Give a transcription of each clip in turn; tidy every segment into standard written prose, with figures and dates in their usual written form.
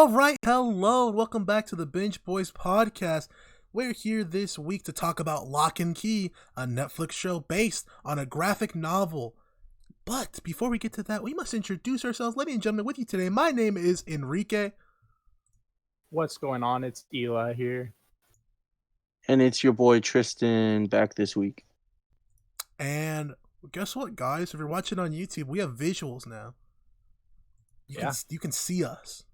All right, hello, and welcome back to the Binge Boys podcast. We're here this week to talk about Locke Key, a Netflix show based on a graphic novel. But before we get to that, we must introduce ourselves. Ladies and gentlemen, with you today, my name is Enrique. What's going on? It's Eli here. And it's your boy Tristan back this week. And guess what, guys? If you're watching on YouTube, we have visuals now. You can see us.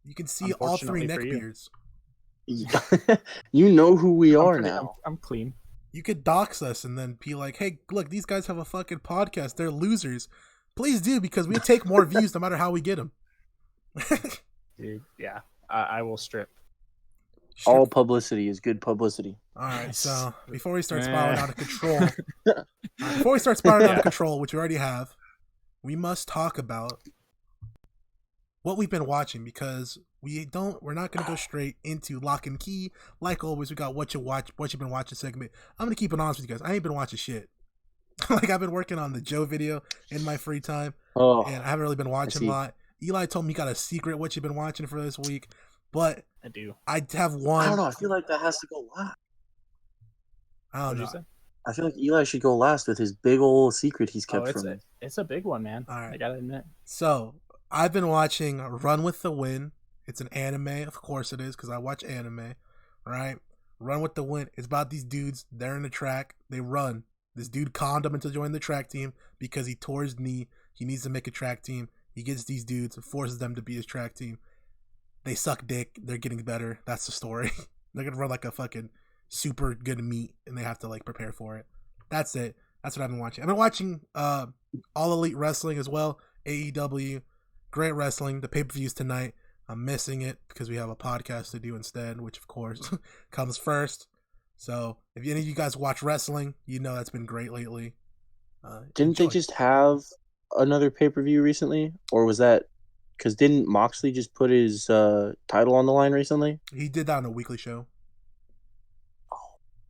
You can see all three neckbeards. You know who we are now. I'm clean. You could dox us and then be like, hey, look, these guys have a fucking podcast. They're losers. Please do, because we take more views no matter how we get them. Dude, yeah. I will strip. All publicity is good publicity. All right, so before we start spiraling out of control, which we already have, we must talk about what we've been watching, because we're not going to go straight into Locke and Key. Like always, we got what you been watching segment. I'm going to keep it honest with you guys. I ain't been watching shit. Like, I've been working on the Joe video in my free time, and I haven't really been watching a lot. Eli told me he got a secret what you've been watching for this week, but I do. I have one. I don't know. I feel like that has to go last. I don't know. I feel like Eli should go last with his big old secret he's kept from me. It's a big one, man. All right. I gotta admit. So, I've been watching Run with the Wind. It's an anime. Of course it is, because I watch anime. Right? Run with the Wind. It's about these dudes. They're in the track. They run. This dude conned them into joining the track team because he tore his knee. He needs to make a track team. He gets these dudes and forces them to be his track team. They suck dick. They're getting better. That's the story. They're going to run like a fucking super good meet, and they have to like prepare for it. That's it. That's what I've been watching. I've been watching All Elite Wrestling as well. AEW. Great wrestling. The pay-per-view's tonight. I'm missing it because we have a podcast to do instead, which of course comes first. So if any of you guys watch wrestling, you know that's been great lately. Didn't they just have another pay-per-view recently? Or was that... Because didn't Moxley just put his title on the line recently? He did that on a weekly show.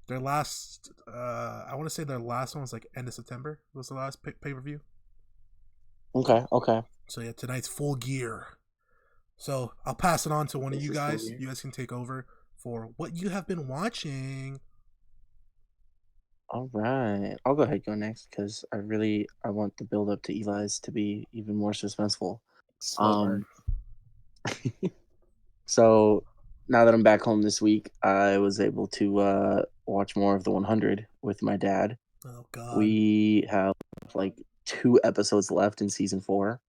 Their last... I want to say their last one was like end of September. Was the last pay-per-view. Okay. So yeah, tonight's Full Gear. So I'll pass it on to one of you guys. You guys can take over for what you have been watching. All right. I'll go ahead and go next because I want the build up to Eli's to be even more suspenseful. So now that I'm back home this week, I was able to watch more of the 100 with my dad. Oh God. We have like 2 episodes left in season 4.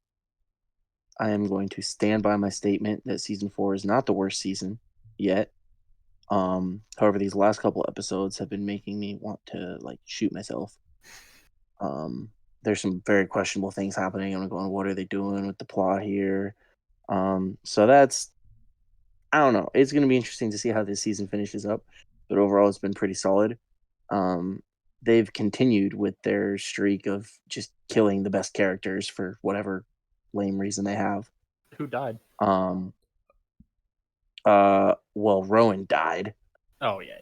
I am going to stand by my statement that season 4 is not the worst season yet. However, these last couple episodes have been making me want to like shoot myself. There's some very questionable things happening. I'm going, what are they doing with the plot here? So that's, I don't know. It's going to be interesting to see how this season finishes up. But overall, it's been pretty solid. They've continued with their streak of just killing the best characters for whatever lame reason they have. Who died? Well, Rowan died. Oh, yeah.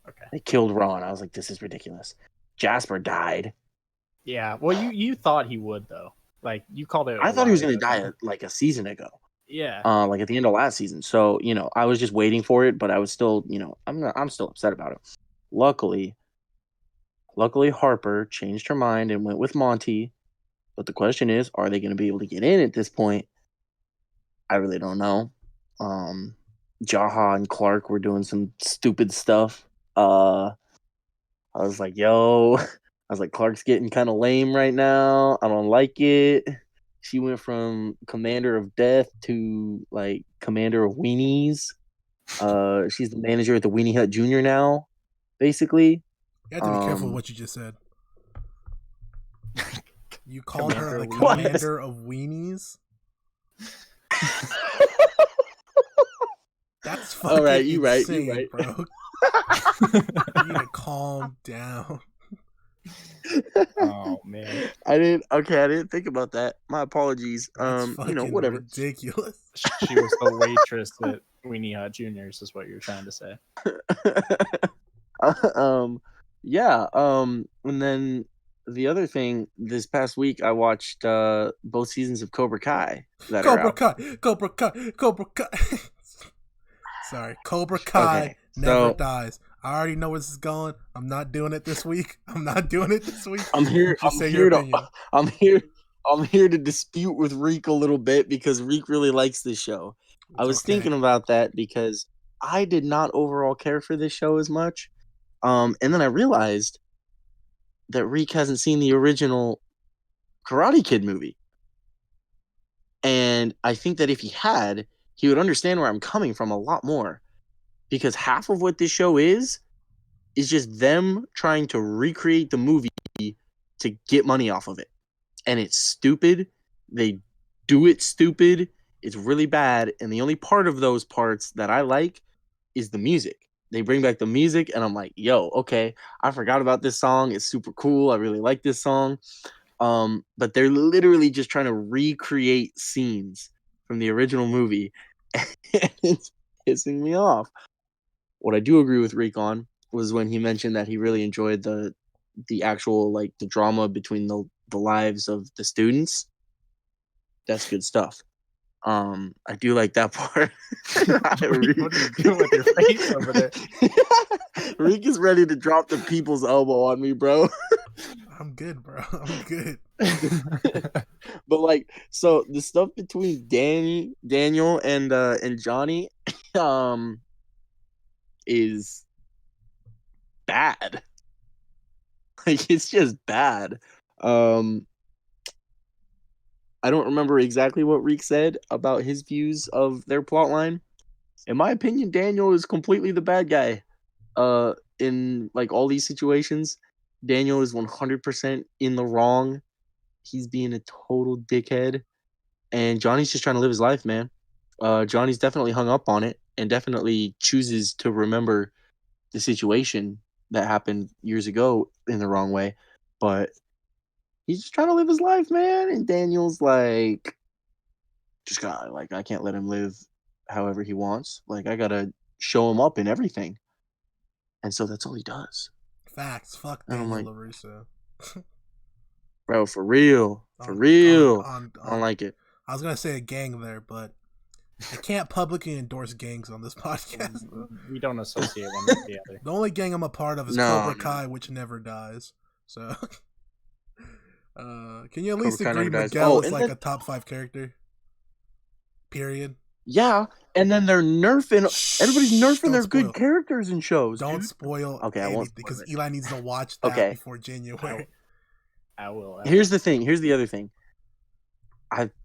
Okay. They killed Rowan. I was like, this is ridiculous. Jasper died. Yeah, well, you thought he would, though. Like, you called it. I thought he was going to die like a season ago. Yeah. Like at the end of last season. So, I was just waiting for it, but I was still, I'm still upset about it. Luckily, Harper changed her mind and went with Monty. But the question is, are they going to be able to get in at this point? I really don't know. Jaha and Clark were doing some stupid stuff. I was like, Clark's getting kind of lame right now. I don't like it. She went from Commander of Death to like Commander of Weenies. She's the manager at the Weenie Hut Jr. now, basically. You have to be careful with what you just said. You called her the Commander of Weenies? That's fucking insane, you right. Bro. You need to calm down. Oh man, I didn't think about that. My apologies. Whatever. Ridiculous. She was the waitress at Weenie Hut Juniors, is what you're trying to say. And then the other thing, this past week I watched both seasons of Cobra Kai that are Cobra out. Kai, Cobra Kai, Cobra Kai. Sorry, Cobra Kai Okay, never so dies. I already know where this is going. I'm not doing it this week. I'm not doing it this week. I'm here. Just say your opinion. I'm here to dispute with Reek a little bit because Reek really likes this show. I was thinking about that because I did not overall care for this show as much. And then I realized that Reek hasn't seen the original Karate Kid movie. And I think that if he had, he would understand where I'm coming from a lot more. Because half of what this show is just them trying to recreate the movie to get money off of it. And it's stupid. They do it stupid. It's really bad. And the only part of those parts that I like is the music. They bring back the music, and I'm like, yo, okay, I forgot about this song. It's super cool. I really like this song. But they're literally just trying to recreate scenes from the original movie. And it's pissing me off. What I do agree with Reek on was when he mentioned that he really enjoyed the actual, like, the drama between the lives of the students. That's good stuff. I do like that part. What are you doing with your face over there? Reek is ready to drop the people's elbow on me, bro. I'm good, bro. I'm good. But like, so the stuff between Daniel, and Johnny, is bad. Like, it's just bad. I don't remember exactly what Reek said about his views of their plotline. In my opinion, Daniel is completely the bad guy. In like all these situations, Daniel is 100% in the wrong. He's being a total dickhead, and Johnny's just trying to live his life, man. Johnny's definitely hung up on it and definitely chooses to remember the situation that happened years ago in the wrong way, but he's just trying to live his life, man. And Daniel's like, just got, like, I can't let him live however he wants. Like, I gotta show him up in everything. And so that's all he does. Facts. Fuck And I'm Daniel like, LaRusso. bro, for real. For real. I don't like it. I was gonna say a gang there, but I can't publicly endorse gangs on this podcast. We don't associate one with the other. The only gang I'm a part of is Cobra Kai, which never dies. So, can you at least agree Miguel is like a top 5 character? Period. Yeah, and then they're nerfing. Everybody's nerfing their good characters in shows. Don't spoil. Okay, I won't, because Eli needs to watch that before January. I will. Here's the thing. Here's the other thing.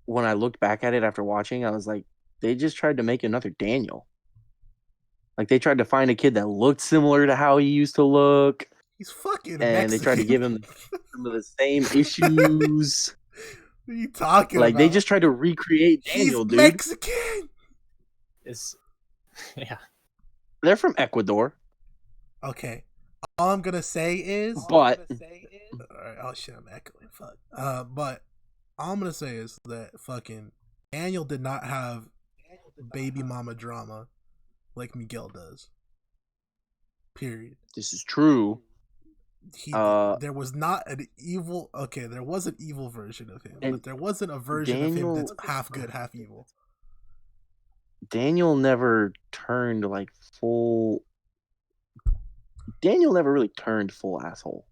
When I looked back at it after watching, I was like, they just tried to make another Daniel. Like, they tried to find a kid that looked similar to how he used to look. He's fucking and Mexican. They tried to give him some of the same issues. What are you talking about? Like, they just tried to recreate Daniel, dude. He's Mexican! Yeah. They're from Ecuador. Okay. All I'm gonna say is... Alright, oh shit, I'm echoing. Fuck. But all I'm gonna say is that fucking Daniel did not have baby mama drama like Miguel does. Period. This is true. There was not an evil... Okay, there was an evil version of him, but there wasn't a version of him that's half good, half evil. Daniel never turned like full... Daniel never really turned full asshole.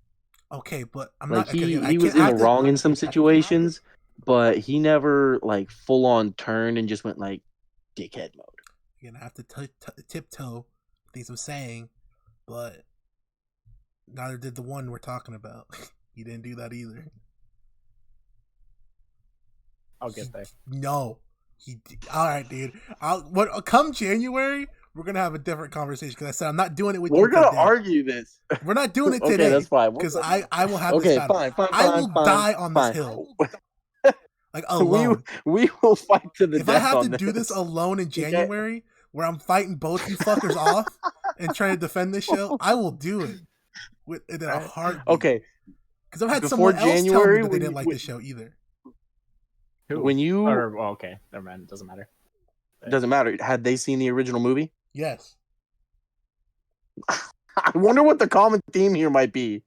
Okay, but I'm like, not... He was in the wrong in some situations, but he never like full on turned and just went like dickhead mode. You're gonna have to tiptoe things I'm saying, but neither did the one we're talking about. He didn't do that either. I'll get there. No. All right, dude. Come January, we're gonna have a different conversation because I said I'm not doing it with you. We're gonna argue this. We're not doing it today. Okay, that's fine. Because I will have this battle. Fine. I will die on this hill. Like alone. We will fight to the death. If I have to do this alone in January, where I'm fighting both you fuckers off and trying to defend this show, I will do it in a heartbeat. Okay. Because I've had someone else tell me that they didn't like this show either. When you... okay, never mind. It doesn't matter. It doesn't matter. Had they seen the original movie? Yes. I wonder what the common theme here might be.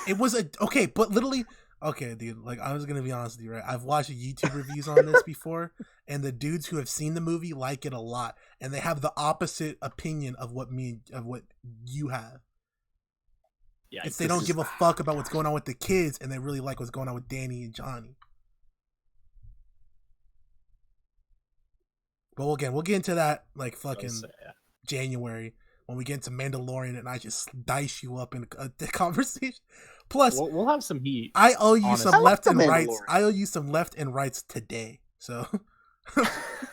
It was okay, but literally, okay, dude. Like, I was gonna be honest with you, right? I've watched YouTube reviews on this before, and the dudes who have seen the movie like it a lot, and they have the opposite opinion of what you have. Yeah, It's they don't give a fuck about what's going on with the kids, and they really like what's going on with Danny and Johnny. But we'll get into that like fucking January when we get into Mandalorian, and I just dice you up in the conversation. Plus, we'll have some heat. I owe you honestly. some left and rights. I owe you some left and rights today. So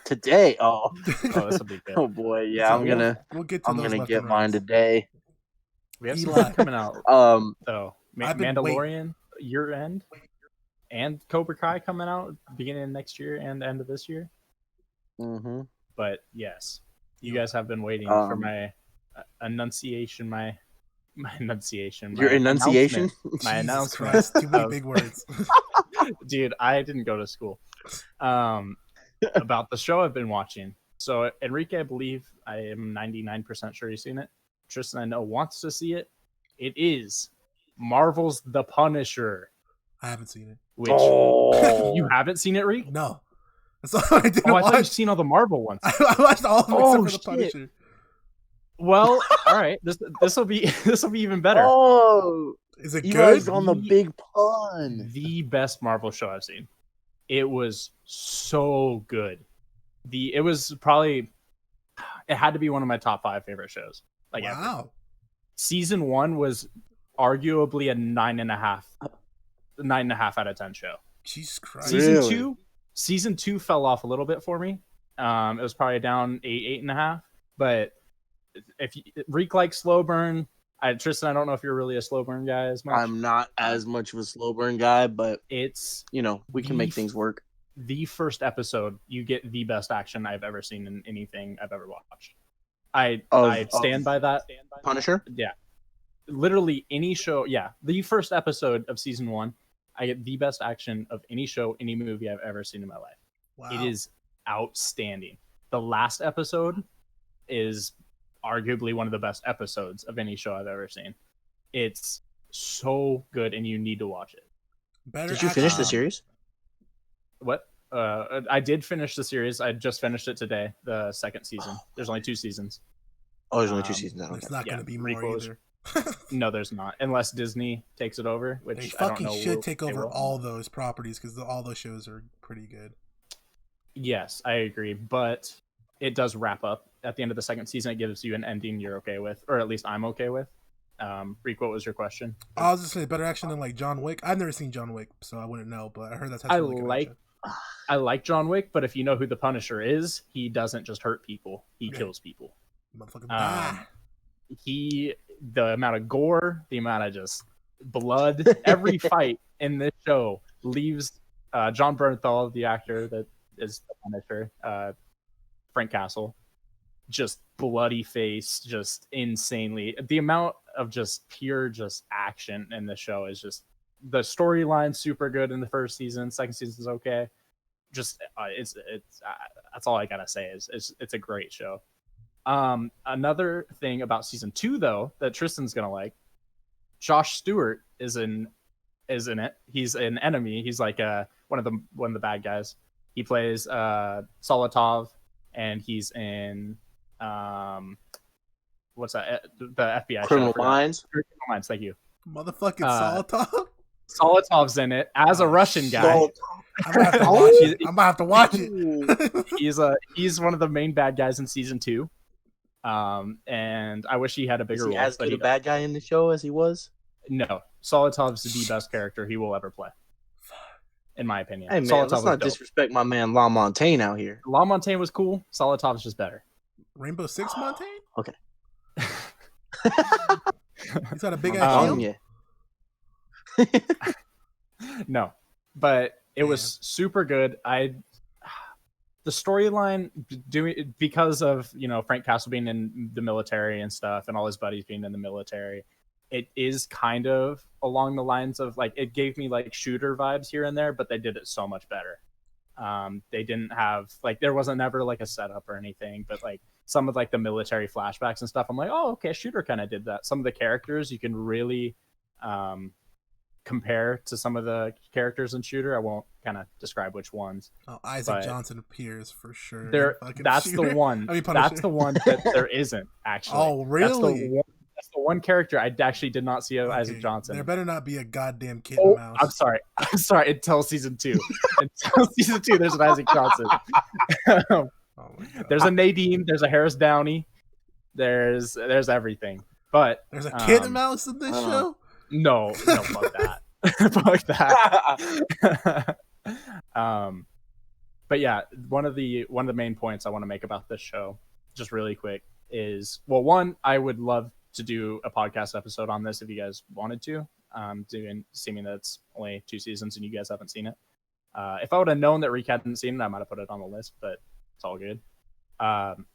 today, oh, this will be good. Oh boy, yeah, so we'll get to I'm those gonna left get and mine rights. today. We have some coming out. So Mandalorian year end, and Cobra Kai coming out beginning of next year and the end of this year. Mm-hmm. But yes, you guys have been waiting for my enunciation. My enunciation. Your enunciation. My announcement. Christ, too many big words. Dude, I didn't go to school. About the show I've been watching. So Enrique, I believe I am 99% sure you've seen it. Tristan, I know, wants to see it. It is Marvel's The Punisher. I haven't seen it. Which you haven't seen it, Reek? No. That's all I didn't watch. I thought you've seen all the Marvel ones. I watched all of them except for The Punisher. Well, all right. This will be even better. Oh, is it you good? Guys on the big pun. The best Marvel show I've seen. It was so good. It had to be one of my top 5 favorite shows. Like, wow. Ever. Season 1 was arguably a 9.5 out of 10 show. Jesus Christ. Season 2 fell off a little bit for me. It was probably down 8.5. But if Reek likes slow burn, Tristan, I don't know if you're really a slow burn guy as much. I'm not as much of a slow burn guy, but it's we can make things work. The first episode, you get the best action I've ever seen in anything I've ever watched. I stand by that. Punisher? Yeah. Literally any show. Yeah. The first episode of season 1, I get the best action of any show, any movie I've ever seen in my life. Wow. It is outstanding. The last episode is arguably one of the best episodes of any show I've ever seen. It's so good, and you need to watch it. Did you finish the series? What? I did finish the series. I just finished it today, the second season. There's only 2 seasons. Oh, there's only 2 seasons. It's not going to be more either. No, there's not. Unless Disney takes it over, which they fucking I don't know should take over all those properties because all those shows are pretty good. Yes, I agree. But it does wrap up. At the end of the second season, it gives you an ending you're okay with, or at least I'm okay with. Reek, what was your question? I was just saying better action than like John Wick. I've never seen John Wick, so I wouldn't know, but I heard that's really good action. I like John Wick, but if you know who the Punisher is, he doesn't just hurt people; he kills people. Motherfucker. The amount of gore, the amount of just blood, every fight in this show leaves John Bernthal, the actor that is the Punisher, Frank Castle, just bloody face, just insanely. The amount of just pure just action in the show is just the storyline super good in the first season. Second season's okay. Just it's that's all I gotta say is it's a great show. Another thing about season 2 though that Tristan's gonna like, Josh Stewart is in it. He's an enemy. He's like one of the bad guys. He plays Solotov, and he's in what's that? The FBI Criminal show. Minds. Criminal Minds. Thank you. Motherfucking Solotov. Solotov's in it as a Russian guy. I'm gonna have to watch it. He's one of the main bad guys in season 2. And I wish he had a bigger role. As good a bad guy in the show as he was? No, Solotov's the best character he will ever play, in my opinion. Hey man, let's not disrespect my man LaMontagne out here. LaMontagne was cool. Solotov's just better. Rainbow Six Montaigne? Okay. He's got a big ass shield? Yeah. No, but it was super good. The storyline because of Frank Castle being in the military and stuff, and all his buddies being in the military. It is kind of along the lines of like it gave me like shooter vibes here and there, but they did it so much better. They didn't have there wasn't never like a setup or anything, but like some of like the military flashbacks and stuff. I'm like, oh, okay, shooter kind of did that. Some of the characters you can really compare to some of the characters in Shooter. I won't kind of describe which ones. Oh, Isaac Johnson appears for sure. That's Shooter. the one. That's the one that there isn't actually. Oh, really? That's the one character I actually did not see Isaac Johnson. There better not be a goddamn kitten mouse. I'm sorry. Until season 2. There's an Isaac Johnson. Oh my God. There's a Nadine. There's a Harris Downey. There's everything. But there's a kitten mouse in this show. No, fuck that. Fuck that. But yeah, one of the main points I want to make about this show, just really quick, is one, I would love to do a podcast episode on this if you guys wanted to. Seeming that it's only 2 seasons and you guys haven't seen it. If I would have known that Reek hadn't seen it, I might have put it on the list, but it's all good.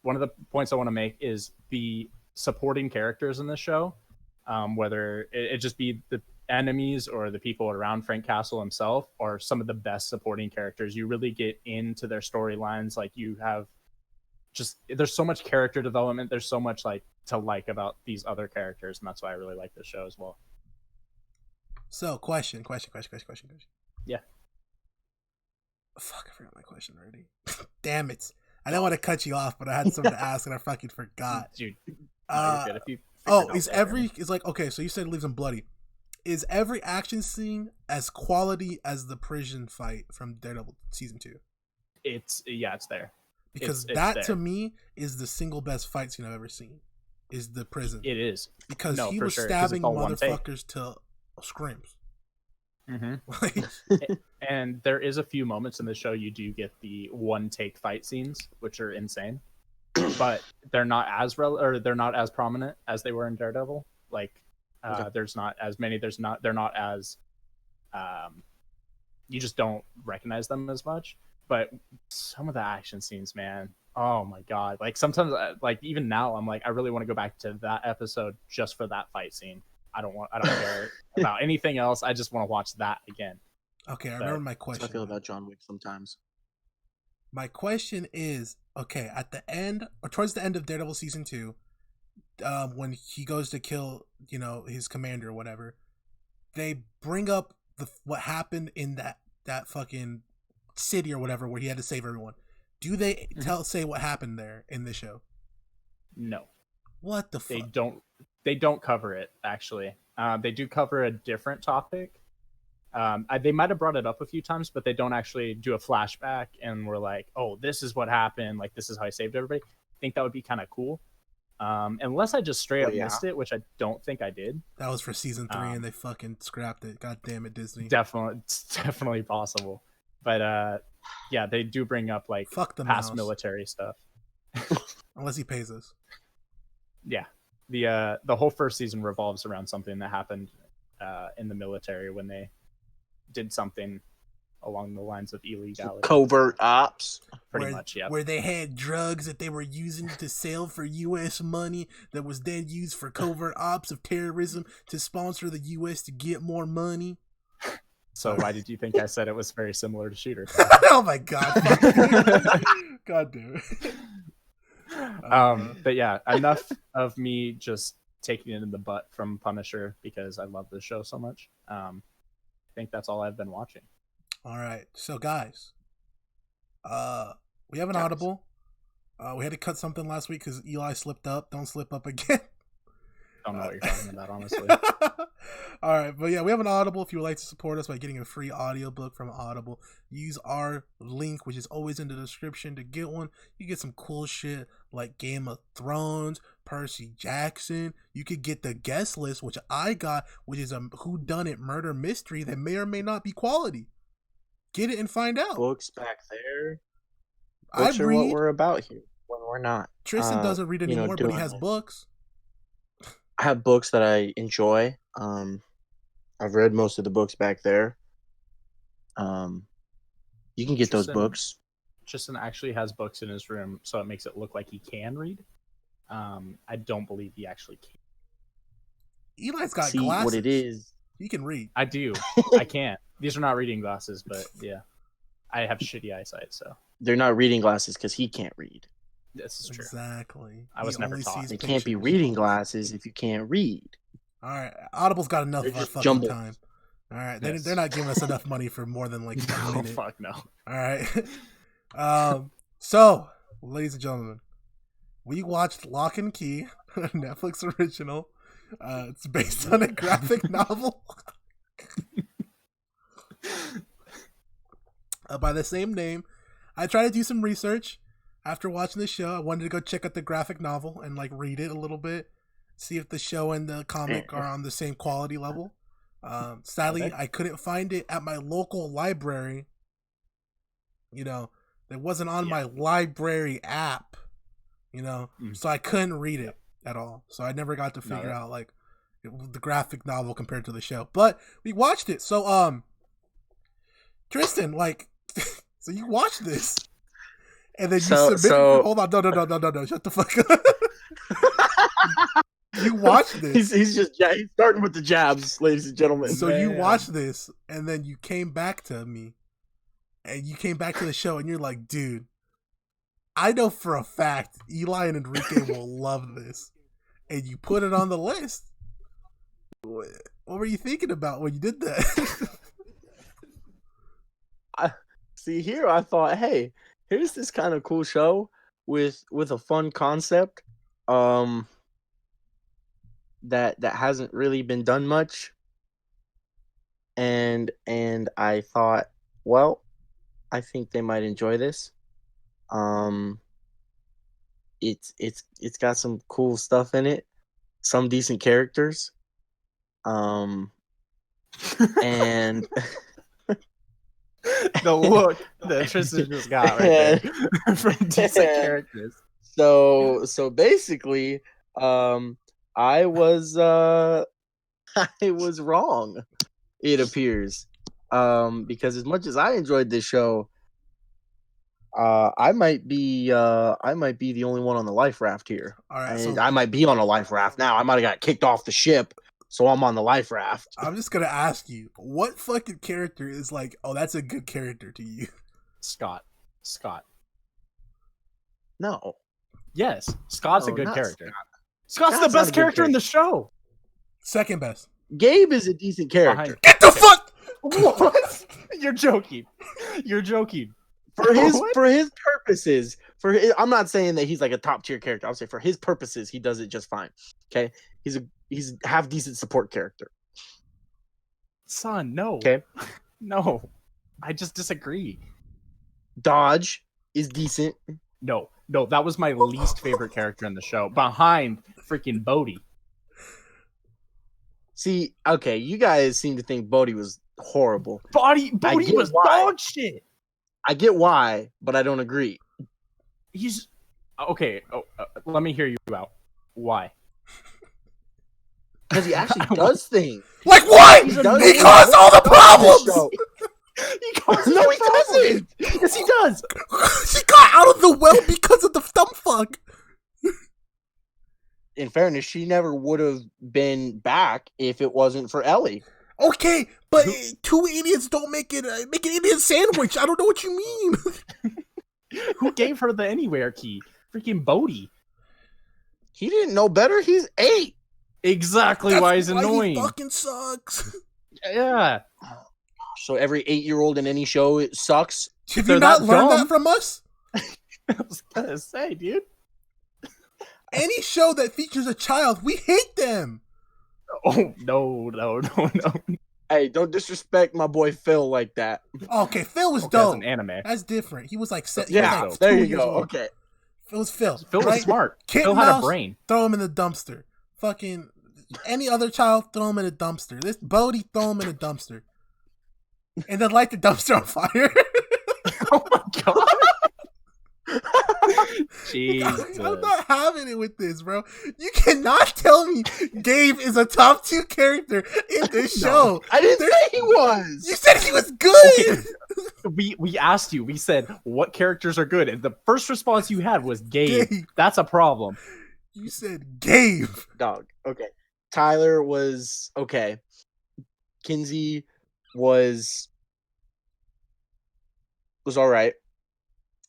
One of the points I want to make is the supporting characters in this show, whether it just be the enemies or the people around Frank Castle himself, are some of the best supporting characters. You really get into their storylines. Like, you have there's so much character development. There's so much to like about these other characters, and that's why I really like this show as well. So, question. Yeah. Fuck, I forgot my question already. Damn it. I didn't want to cut you off, but I had something to ask and I fucking forgot. Dude. Okay, so you said it leaves him bloody. Is every action scene as quality as the prison fight from Daredevil season 2? It's there. Because that to me is the single best fight scene I've ever seen. Is the prison. It is. Because he was stabbing motherfuckers to screams. Mm-hmm. And there is a few moments in the show you do get the one take fight scenes, which are insane, but they're not as they're not as prominent as they were in Daredevil. There's not as many. They're not as you just don't recognize them as much. But some of the action scenes, man, oh my God! Sometimes, even now, I'm I really want to go back to that episode just for that fight scene. I don't care about anything else. I just want to watch that again. Okay, I remember my question. I feel about John Wick sometimes. My question is, okay, at the end or towards the end of Daredevil season 2, when he goes to kill, his commander or whatever, they bring up what happened in that fucking city or whatever where he had to save everyone. Do they say what happened there in the show? No. What the fuck? They don't cover it, actually. They do cover a different topic. They might have brought it up a few times, but they don't actually do a flashback and we're like, oh, this is what happened. This is how I saved everybody. I think that would be kind of cool. Unless I just straight up missed it, which I don't think I did. That was for season 3 and they fucking scrapped it. God damn it, Disney. It's definitely possible. But yeah, they do bring up fuck the past mouse. Military stuff. Unless he pays us. Yeah. The whole first season revolves around something that happened in the military when they did something along the lines of illegality. Covert ops. Pretty much, yeah. Where they had drugs that they were using to sell for U.S. money that was then used for covert ops of terrorism to sponsor the U.S. to get more money. So why did you think I said it was very similar to Shooter? Oh my God. God damn it. But yeah, enough of me just taking it in the butt from Punisher because I love this show so much. I think that's all I've been watching. All right, so guys, we have an audible. We had to cut something last week because Eli slipped up. Don't slip up again. Don't know what you're talking about, honestly. All right, but yeah, we have an audible. If you would like to support us by getting a free audiobook from Audible, use our link, which is always in the description, to get one. You get some cool shit like Game of Thrones, Percy Jackson. You could get the guest list, which I got, which is a whodunit murder mystery that may or may not be quality. Get it and find out. Books back there. Books are what we're about here when we're not. Tristan doesn't read anymore, but he has books. I have books that I enjoy. I've read most of the books back there. You can get those books. Tristan actually has books in his room, so it makes it look like he can read. I don't believe he actually can. Eli's got glasses. What it is. He can read. I do. I can't. These are not reading glasses, but yeah. I have shitty eyesight, so. They're not reading glasses because he can't read. This is true. Exactly. I was never taught. They can't be reading glasses if you can't read. All right. Audible's got enough of our fucking time. All right, Yes. they're not giving us enough money for more than like a Oh minute. fuck no. All right. So, ladies and gentlemen, we watched Locke Key, a Netflix original. It's based on a graphic novel by the same name. I tried to do some research after watching the show. I wanted to go check out the graphic novel and like read it a little bit, see if the show and the comic are on the same quality level. Sadly, I couldn't find it at my local library. You know, it wasn't on my library app. You know, so I couldn't read it at all. So I never got to figure out like the graphic novel compared to the show. But we watched it. So Tristan, like, so you watched this, and then you submitted. Hold on, no, shut the fuck up. You watched this. He's starting with the jabs, ladies and gentlemen. So you watched this, and then you came back to me, and you came back to the show, and you're like, dude, I know for a fact Eli and Enrique will love this, and you put it on the list. What were you thinking about when you did that? See here, I thought, hey, here's this kind of cool show with a fun concept, that hasn't really been done much, and I thought, well, I think they might enjoy this. It's got some cool stuff in it, some decent characters, and The look that Tristan just got right there for decent characters. So basically, I was wrong, it appears, because as much as I enjoyed this show, I might be the only one on the life raft here. All right, and so I might be on a life raft now. I might have got kicked off the ship, so I'm on the life raft. I'm just gonna ask you, what fucking character is like, oh, that's a good character to you? Scot. No. Yes, Scott's a good not character. Scott. Scott's Scott's the not a best good character in the show. Second best. Gabe is a decent character. Get the fuck. What? You're joking. For his purposes, I'm not saying that he's like a top tier character. I'll say for his purposes, he does it just fine. Okay, he's half decent support character. Son, no. Okay, No, I just disagree. Dodge is decent. No, that was my least favorite character in the show, behind freaking Bodhi. See, okay, you guys seem to think Bodhi was horrible. Bodhi was dog shit. I get why, but I don't agree. He's okay. Let me hear you out. Why? Because he actually does things. Like what? He caused all the problems. He caused No, he doesn't. Yes, he does. She got out of the well because of the thumb fuck. In fairness, she never would have been back if it wasn't for Ellie. Okay, but two idiots don't make an Indian sandwich. I don't know what you mean. Who gave her the anywhere key? Freaking Bodhi. He didn't know better. He's 8. Exactly. That's why he's why annoying. He fucking sucks. Yeah. So every 8-year-old in any show, it sucks. Have you not learned that from us? I was gonna say, dude. Any show that features a child, we hate them. Oh no. Hey, don't disrespect my boy Phil like that. Okay, Phil was That's dope. an anime. That's different. He was like, There you go. Okay. Phil was Phil. Phil was smart. Kitten Phil had Mouse, a brain. Throw him in the dumpster. Fucking any other child, throw him in a dumpster. This Bodhi, throw him in a dumpster. And then light the dumpster on fire. Oh my god. Jesus. I'm not having it with this, bro. You cannot tell me Gabe is a top 2 character in this show. I didn't say he was. You said he was good. Okay. We asked you. We said what characters are good, and the first response you had was Gabe. That's a problem. You said Gabe. Dog. Okay. Tyler was okay. Kinsey was all right.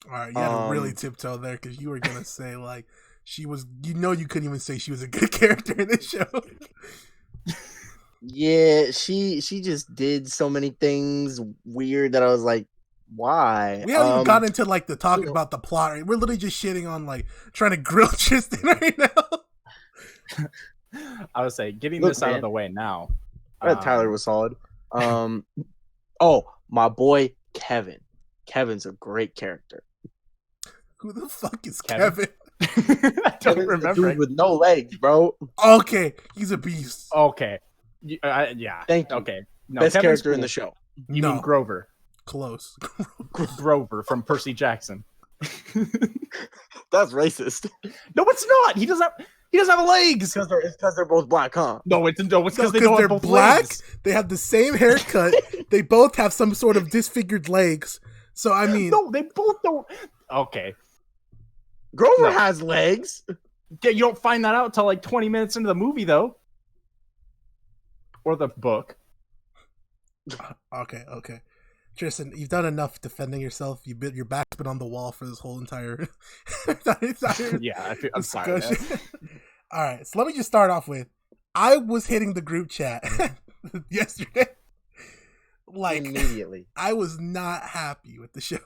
All right, you had to really tiptoe there because you were gonna say like she was. You couldn't even say she was a good character in this show. Yeah, she just did so many things weird that I was like, why? We haven't even gotten into like the talk you know. about the plot. Right? We're literally just shitting on like trying to grill Tristan right now. I would say getting Look, this out man. of the way now. I thought Tyler was solid. Oh, my boy Kevin. Kevin's a great character. Who the fuck is Kevin? Kevin? I don't Kevin's the remember. dude with no legs, bro. Okay, he's a beast. Okay. Yeah. Thank you. Okay. No, Best Kevin's character in cool. the show. You No. mean Grover? Close. Grover from Percy Jackson. That's racist. No, it's not. He doesn't have legs. It's because they're both black, huh? No, it's because they Because don't they're have both black. legs. They have the same haircut. They both have some sort of disfigured legs. So I mean, No, they both don't. Okay. Grover No. has legs. Yeah, you don't find that out until like 20 minutes into the movie, though. Or the book. okay. Tristan, you've done enough defending yourself. Your back's been on the wall for this whole entire. Yeah, I'm sorry. discussion. All right, so let me just start off with, I was hitting the group chat yesterday. Like Immediately. I was not happy with the show,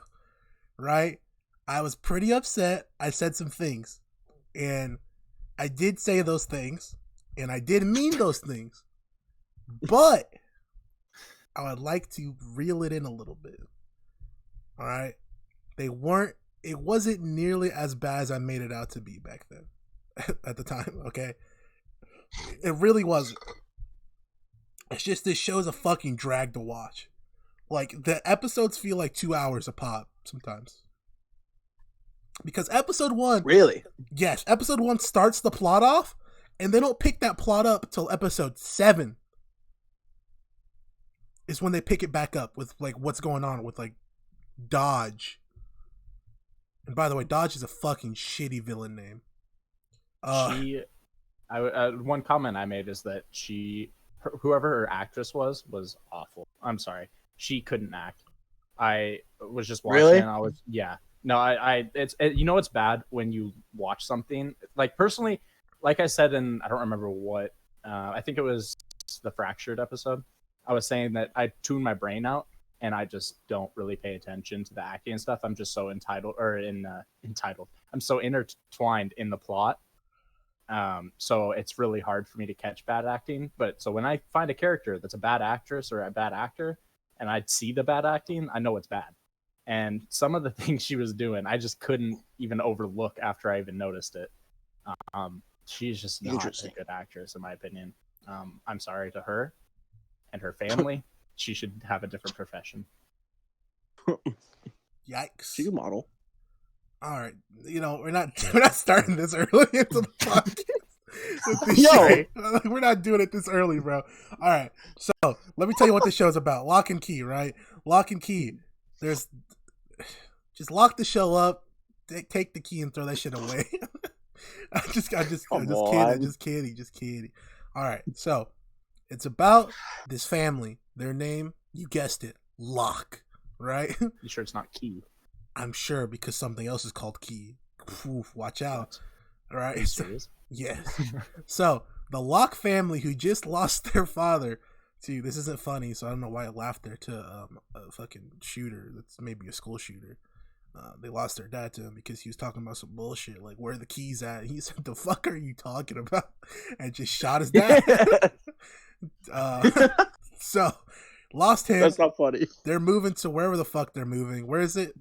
right? I was pretty upset. I said some things, and I did say those things, and I did mean those things, but I would like to reel it in a little bit. All right, it wasn't nearly as bad as I made it out to be back then at the time, okay? It really wasn't. It's just this show's a fucking drag to watch. Like, the episodes feel like 2 hours a pop sometimes. Because episode 1... Really? Yes, episode 1 starts the plot off, and they don't pick that plot up till episode 7. Is when they pick it back up with, like, what's going on with, like, Dodge. And by the way, Dodge is a fucking shitty villain name. One comment I made is that whoever her actress was awful. I'm sorry. She couldn't act. I was just watching Really? and I was, yeah. No, it's bad when you watch something. Like, personally, like I said I don't remember what, I think it was the Fractured episode. I was saying that I tune my brain out and I just don't really pay attention to the acting and stuff. I'm just so entitled. I'm so intertwined in the plot. So it's really hard for me to catch bad acting. But so when I find a character that's a bad actress or a bad actor and I see the bad acting, I know it's bad. And some of the things she was doing, I just couldn't even overlook after I even noticed it. She's just not a good actress, in my opinion. I'm sorry to her and her family. She should have a different profession. Yikes. She's a model. All right, we're not starting this early into the podcast. With this Yo! shit. We're not doing it this early, bro. All right, so let me tell you what the show's about. Locke and Key, right? Locke and Key. There's just lock the show up, take the key and throw that shit away. I'm just kidding. All right, so it's about this family. Their name, you guessed it, Locke, right? You sure it's not Key? I'm sure, because something else is called Key. Oof, watch out. All right. Are you serious? Yes. So the Locke family, who just lost their father to, this isn't funny, so I don't know why I laughed there, to a fucking shooter. That's maybe a school shooter. They lost their dad to him because he was talking about some bullshit, like, where are the keys at? And he said, the fuck are you talking about? And just shot his dad. So lost him. That's not funny. They're moving to wherever the fuck they're moving. Where is it?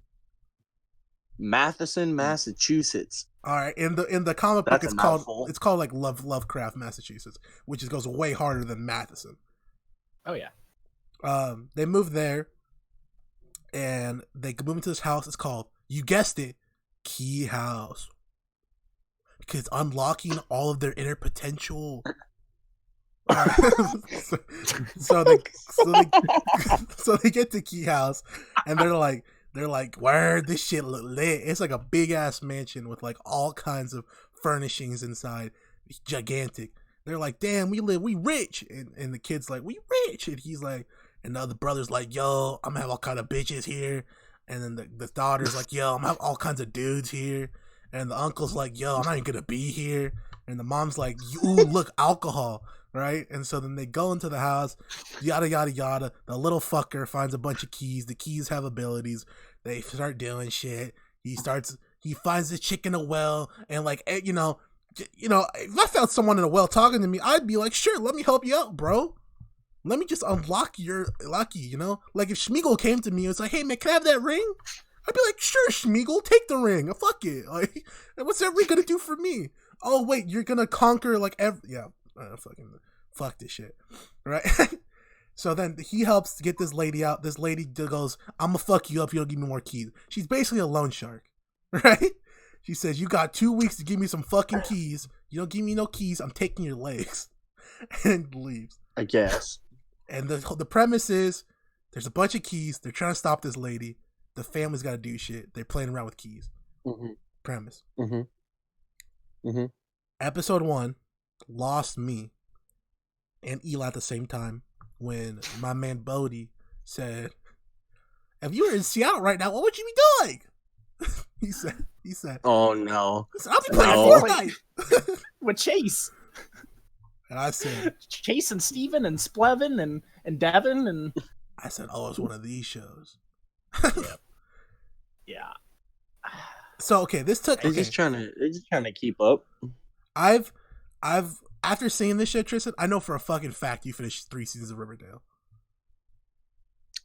Matheson, Massachusetts. All right, in the comic book, That's it's a called mouthful. like Lovecraft, Massachusetts, which goes way harder than Matheson. Oh yeah. They move there, and they move into this house. It's called, you guessed it, Key House, because it's unlocking all of their inner potential. All right. so they get to Key House, and they're like, where this shit look lit. It's like a big ass mansion with like all kinds of furnishings inside. It's gigantic. They're like, damn, we rich. And the kid's like, we rich. And he's like, and the other brother's like, yo, I'm gonna have all kind of bitches here. And then the daughter's like, yo, I'm gonna have all kinds of dudes here. And the uncle's like, yo, I'm not even gonna be here. And the mom's like, ooh, look, alcohol. right? And so then they go into the house, yada yada yada. The little fucker finds a bunch of keys. The keys have abilities. They start doing shit. He finds this chick in a well, and like, you know, if I found someone in a well talking to me, I'd be like, sure, let me help you out, bro. Let me just unlock your lucky, you know? Like if Schmeagle came to me and was like, hey man, can I have that ring? I'd be like, sure, Schmeagle, take the ring. Fuck it. Like, what's that ring gonna do for me? Oh wait, you're gonna conquer like fuck this shit, right? So then he helps get this lady out. This lady goes, I'm gonna fuck you up. You don't give me more keys. She's basically a loan shark, right? She says, you got 2 weeks to give me some fucking keys. You don't give me no keys, I'm taking your legs, and leaves. I guess. And the premise is there's a bunch of keys. They're trying to stop this lady. The family's got to do shit. They're playing around with keys. Mm-hmm. Premise. Mm-hmm. Mm-hmm. Episode 1 lost me and Eli at the same time when my man Bodie said, if you were in Seattle right now, what would you be doing? he said, oh no. I'll be playing Fortnite. With Chase. And I said, Chase and Steven and Splevin and Devin and I said, oh, it's one of these shows. Yeah. So okay, this took. They're just trying to keep up. I've after seeing this show, Tristan, I know for a fucking fact you finished 3 seasons of Riverdale.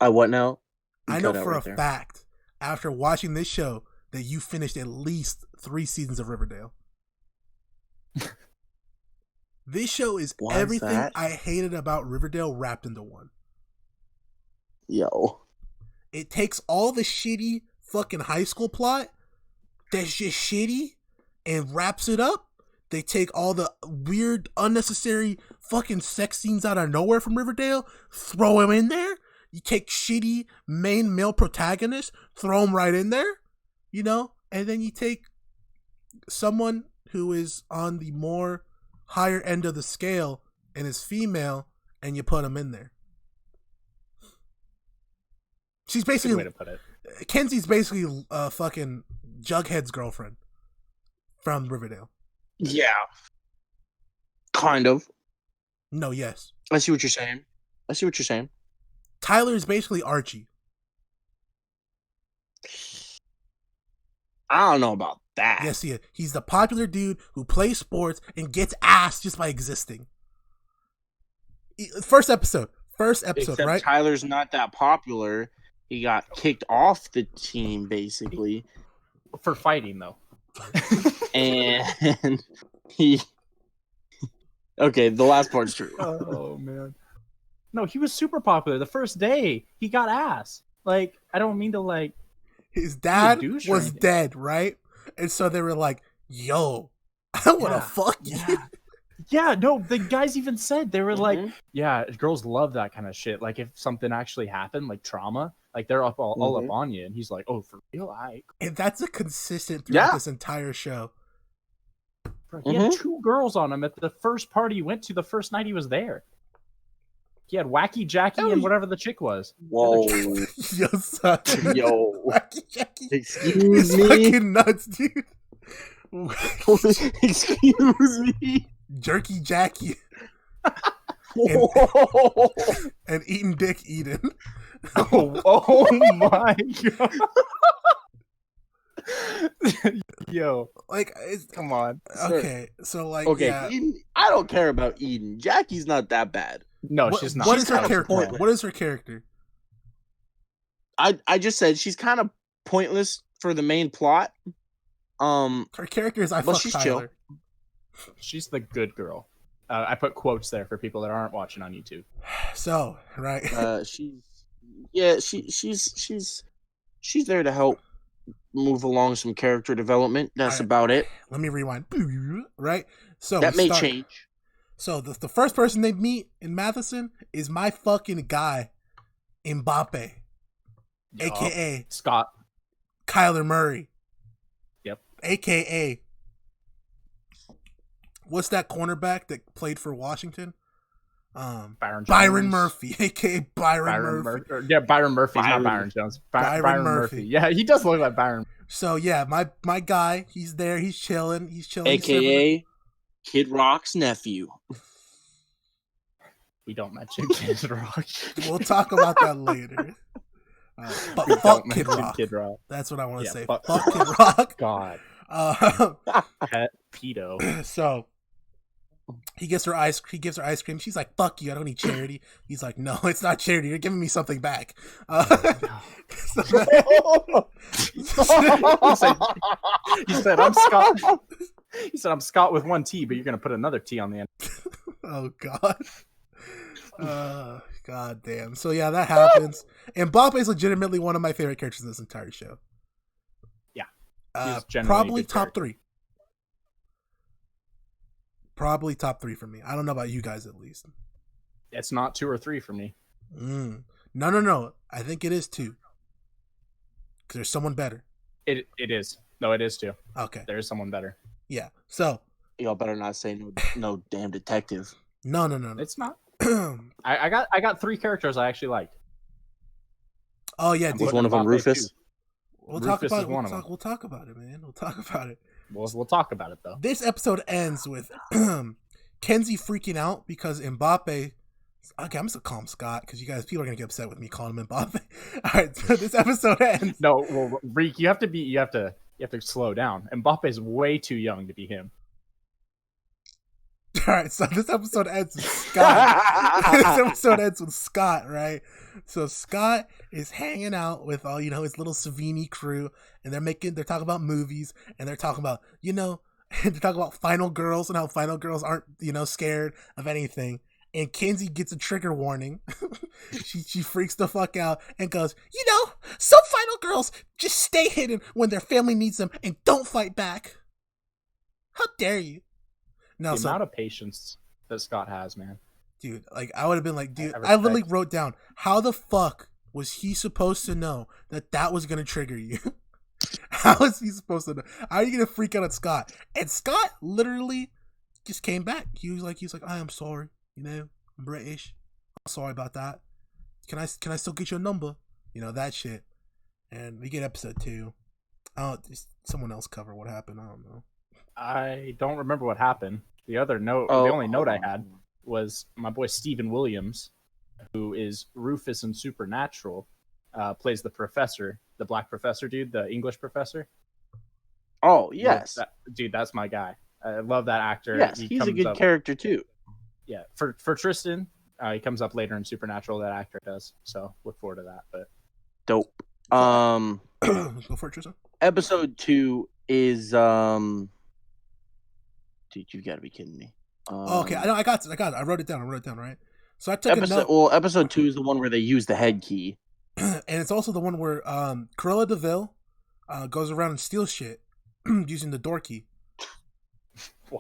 I what now? I know for a fact after watching this show that you finished at least 3 seasons of Riverdale. This show is everything I hated about Riverdale wrapped into one. Yo. It takes all the shitty fucking high school plot that's just shitty and wraps it up. They take all the weird, unnecessary fucking sex scenes out of nowhere from Riverdale, throw them in there. You take shitty main male protagonists, throw them right in there, you know? And then you take someone who is on the more higher end of the scale and is female, and you put them in there. She's basically, good way to put it. Kinsey's basically fucking Jughead's girlfriend from Riverdale. Yeah. Kind of. No, yes. I see what you're saying. Tyler is basically Archie. I don't know about that. Yes, he is. He's the popular dude who plays sports and gets ass just by existing. First episode, Except right? Tyler's not that popular. He got kicked off the team, basically. For fighting, though. And he... Okay, the last part's true. Oh, man. No, he was super popular. The first day, he got ass. Like, I don't mean to, like... His dad was dead, right? And so they were like, yo, I want to fuck you. Yeah, no, the guys even said, they were like, yeah, girls love that kind of shit. Like, if something actually happened, like trauma, like they're all up on you. And he's like, oh, for real? And that's a consistent throughout this entire show. Bro, he had 2 girls on him at the first party he went to the first night he was there. He had Wacky Jackie and whatever the chick was. Whoa. Yo, son. Yo. Wacky Jackie. Excuse it's me. fucking nuts, dude. Excuse me. Jerky Jackie. and eating dick Eden. Oh my god. Yo, like, come on. Okay, so like, okay, yeah. Eden, I don't care about Eden. Jackie's not that bad. No, she's not. What is her kinda character? pointless. What is her character? I just said she's kind of pointless for the main plot. Her character is but she's Tyler. chill. She's the good girl. I put quotes there for people that aren't watching on YouTube. So, right. She's there to help move along some character development. That's about it. Let me rewind. Right? So that may change. So the first person they meet in Matheson is my fucking guy, Mbappe, aka Scott Kyler Murray. Yep. AKA what's that cornerback that played for Washington? Byron Murphy, aka Byron Murphy. Yeah, Byron Murphy, not Byron Jones. Byron Murphy. Yeah, he does look like Byron. So yeah, my guy, he's there, he's chilling. AKA Kid Rock's nephew. We don't mention Kid Rock. We'll talk about that later. But We fuck don't Kid mention Rock. Kid Rock. That's what I want to Yeah, say. fuck Fuck Kid Rock. God. Uh, Pet pedo. so he gives her ice cream. She's like, "Fuck you! I don't need charity." He's like, "No, it's not charity. You're giving me something back." He said, "I'm Scott." He said, "I'm Scott with one T, but you're gonna put another T on the end." Oh God. God damn. So yeah, that happens. And Mbappe is legitimately one of my favorite characters in this entire show. Yeah. Probably top 3. Probably top 3 for me. I don't know about you guys, at least. It's not 2 or 3 for me. No. I think it is 2. Because there's someone better. It is. No, it is 2. Okay. There is someone better. Yeah. So y'all better not say no damn detective. No. It's not. I got 3 characters I actually liked. Oh yeah, was one of them Rufus? We'll Rufus talk about is one of them. We'll talk about it, man. We'll talk about it. We'll talk about it though. This episode ends with Kinsey freaking out because Mbappe. Okay, I'm just gonna call him Scott because people are gonna get upset with me calling him Mbappe. All right, so this episode ends. No, well, Reek, you have to slow down. Mbappe is way too young to be him. All right, so this episode ends with Scott. Right? So Scott is hanging out with all his little Savini crew, and they're talking about movies, and they're talking about they're talking about final girls and how final girls aren't scared of anything. And Kinsey gets a trigger warning. she freaks the fuck out and goes, some final girls just stay hidden when their family needs them and don't fight back. How dare you? No, the amount of patience that Scott has, man. Dude, I would have been like, dude, I literally wrote down, how the fuck was he supposed to know that was going to trigger you? How is he supposed to know? How are you going to freak out at Scott? And Scott literally just came back. He was like, I am sorry. I'm British. I'm sorry about that. Can I still get your number? That shit. And we get episode 2. Someone else cover what happened. I don't know. I don't remember what happened. The only note I had was my boy Stephen Williams, who is Rufus in Supernatural, plays the professor, the black professor dude, the English professor. Oh, yes. That's my guy. I love that actor. Yes, he's a good character too. Yeah, for Tristan, he comes up later in Supernatural. That actor does. So look forward to that. But dope. Go for it, Tristan. Episode 2 is dude, you got to be kidding me. Okay, I got it. I wrote it down. Right. So I took a note. Well, episode 2 is the one where they use the head key, and it's also the one where Cruella de Vil goes around and steals shit using the door key.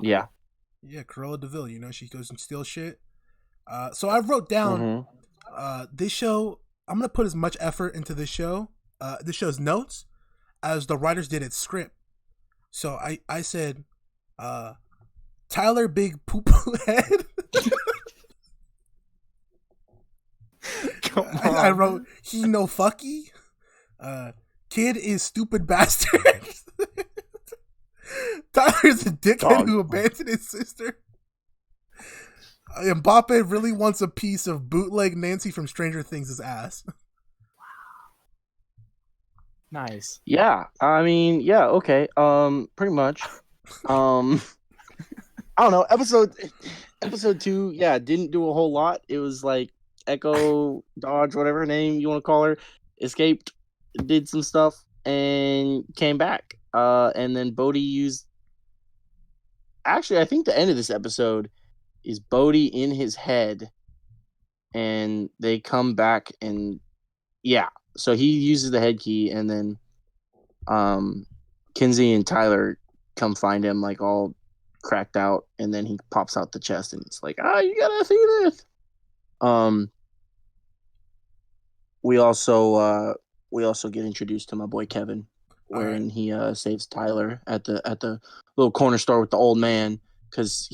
Yeah. Yeah, Cruella de Vil, she goes and steals shit. So I wrote down this show. I'm gonna put as much effort into this show's notes, as the writers did its script. So I said, Tyler Big Poo Poo Head. I wrote he no fucky. Kid is stupid bastard. Tyler's a dickhead who abandoned his sister. Mbappe really wants a piece of bootleg Nancy from Stranger Things' ass. Nice. Yeah, I mean, yeah, okay. Pretty much. I don't know. Episode 2, yeah, didn't do a whole lot. It was like Echo Dodge, whatever her name you want to call her, escaped, did some stuff, and came back. And then Bodhi used. Actually, I think the end of this episode is Bodhi in his head, and they come back, and yeah, so he uses the head key, and then Kinsey and Tyler come find him like all cracked out, and then he pops out the chest, and it's like, you gotta see this. We also get introduced to my boy Kevin, wherein he saves Tyler at the little corner store with the old man, because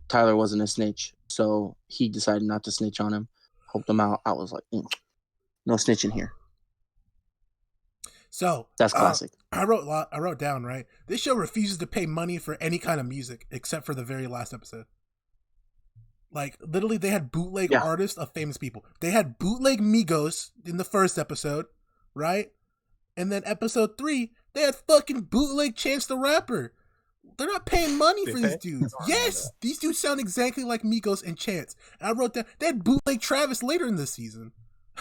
Tyler wasn't a snitch, so he decided not to snitch on him, helped him out. I was like, no snitching here. So that's classic. I wrote down, right, this show refuses to pay money for any kind of music except for the very last episode. Like, literally, they had bootleg Yeah. artists of famous people. They had bootleg Migos in the first episode, right? And then episode 3, they had fucking bootleg Chance the Rapper. They're not paying money for these dudes. Yes, these dudes sound exactly like Migos and Chance. And I wrote down, they had bootleg Travis later in the season.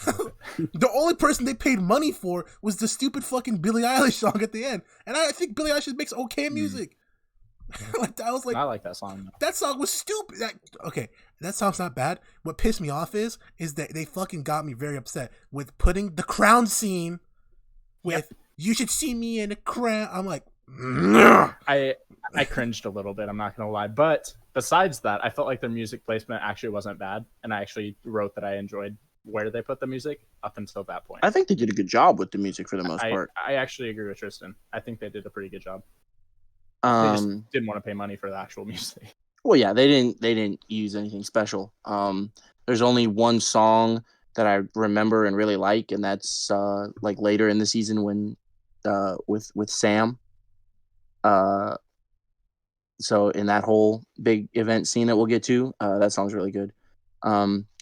The only person they paid money for was the stupid fucking Billie Eilish song at the end. And I think Billie Eilish makes okay music. Like, I was like, I like that song, though. that song was stupid. Okay, that song's not bad. What pissed me off is that they fucking got me very upset with putting the crown scene with "You should see me in a crown." I'm like, I cringed a little bit. I'm not gonna lie, but besides that, I felt like their music placement actually wasn't bad, and I actually wrote that I enjoyed where they put the music up until that point. I think they did a good job with the music for the most part. I actually agree with Tristan. I think they did a pretty good job. They just didn't want to pay money for the actual music. Well, yeah, they didn't use anything special. There's only one song that I remember and really like, and that's like later in the season when with Sam. So in that whole big event scene that we'll get to, that song's really good.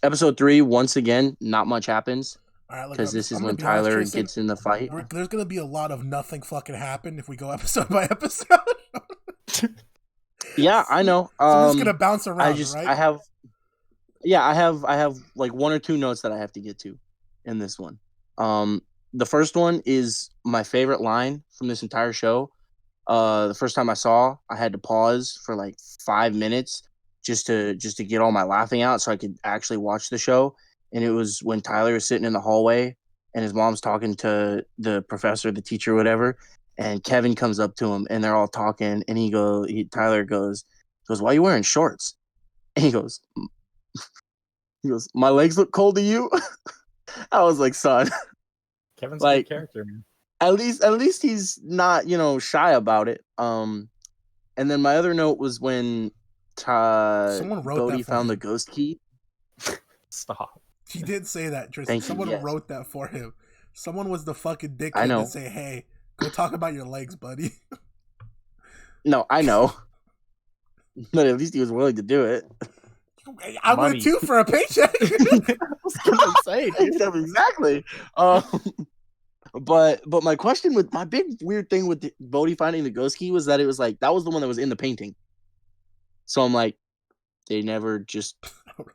Episode 3, once again, not much happens because this is when Tyler gets in the fight. There's gonna be a lot of nothing fucking happen if we go episode by episode. Yeah, I know. So we're just gonna bounce around, right? I have like 1 or 2 notes that I have to get to in this one. The first one is my favorite line from this entire show. The first time I saw, I had to pause for like 5 minutes just to get all my laughing out so I could actually watch the show. And it was when Tyler was sitting in the hallway and his mom's talking to the professor, the teacher, whatever. And Kevin comes up to him and they're all talking. And Tyler goes, "Why are you wearing shorts?" And he goes, "My legs look cold to you." I was like, son, Kevin's like, a good character, man. At least he's not, shy about it. And then my other note was when Someone wrote Bodhi that for found him. the ghost key. Stop. He did say that, Tristan. Thank you, Someone yes. wrote that for him. Someone was the fucking dickhead I know. to say, "Hey, go talk about your legs, buddy." No, I know. But at least he was willing to do it. I would too for a paycheck. I was gonna say, dude. Exactly. But my question with my big weird thing with Bodhi finding the ghost key was that it was like that was the one that was in the painting. So I'm like, they never just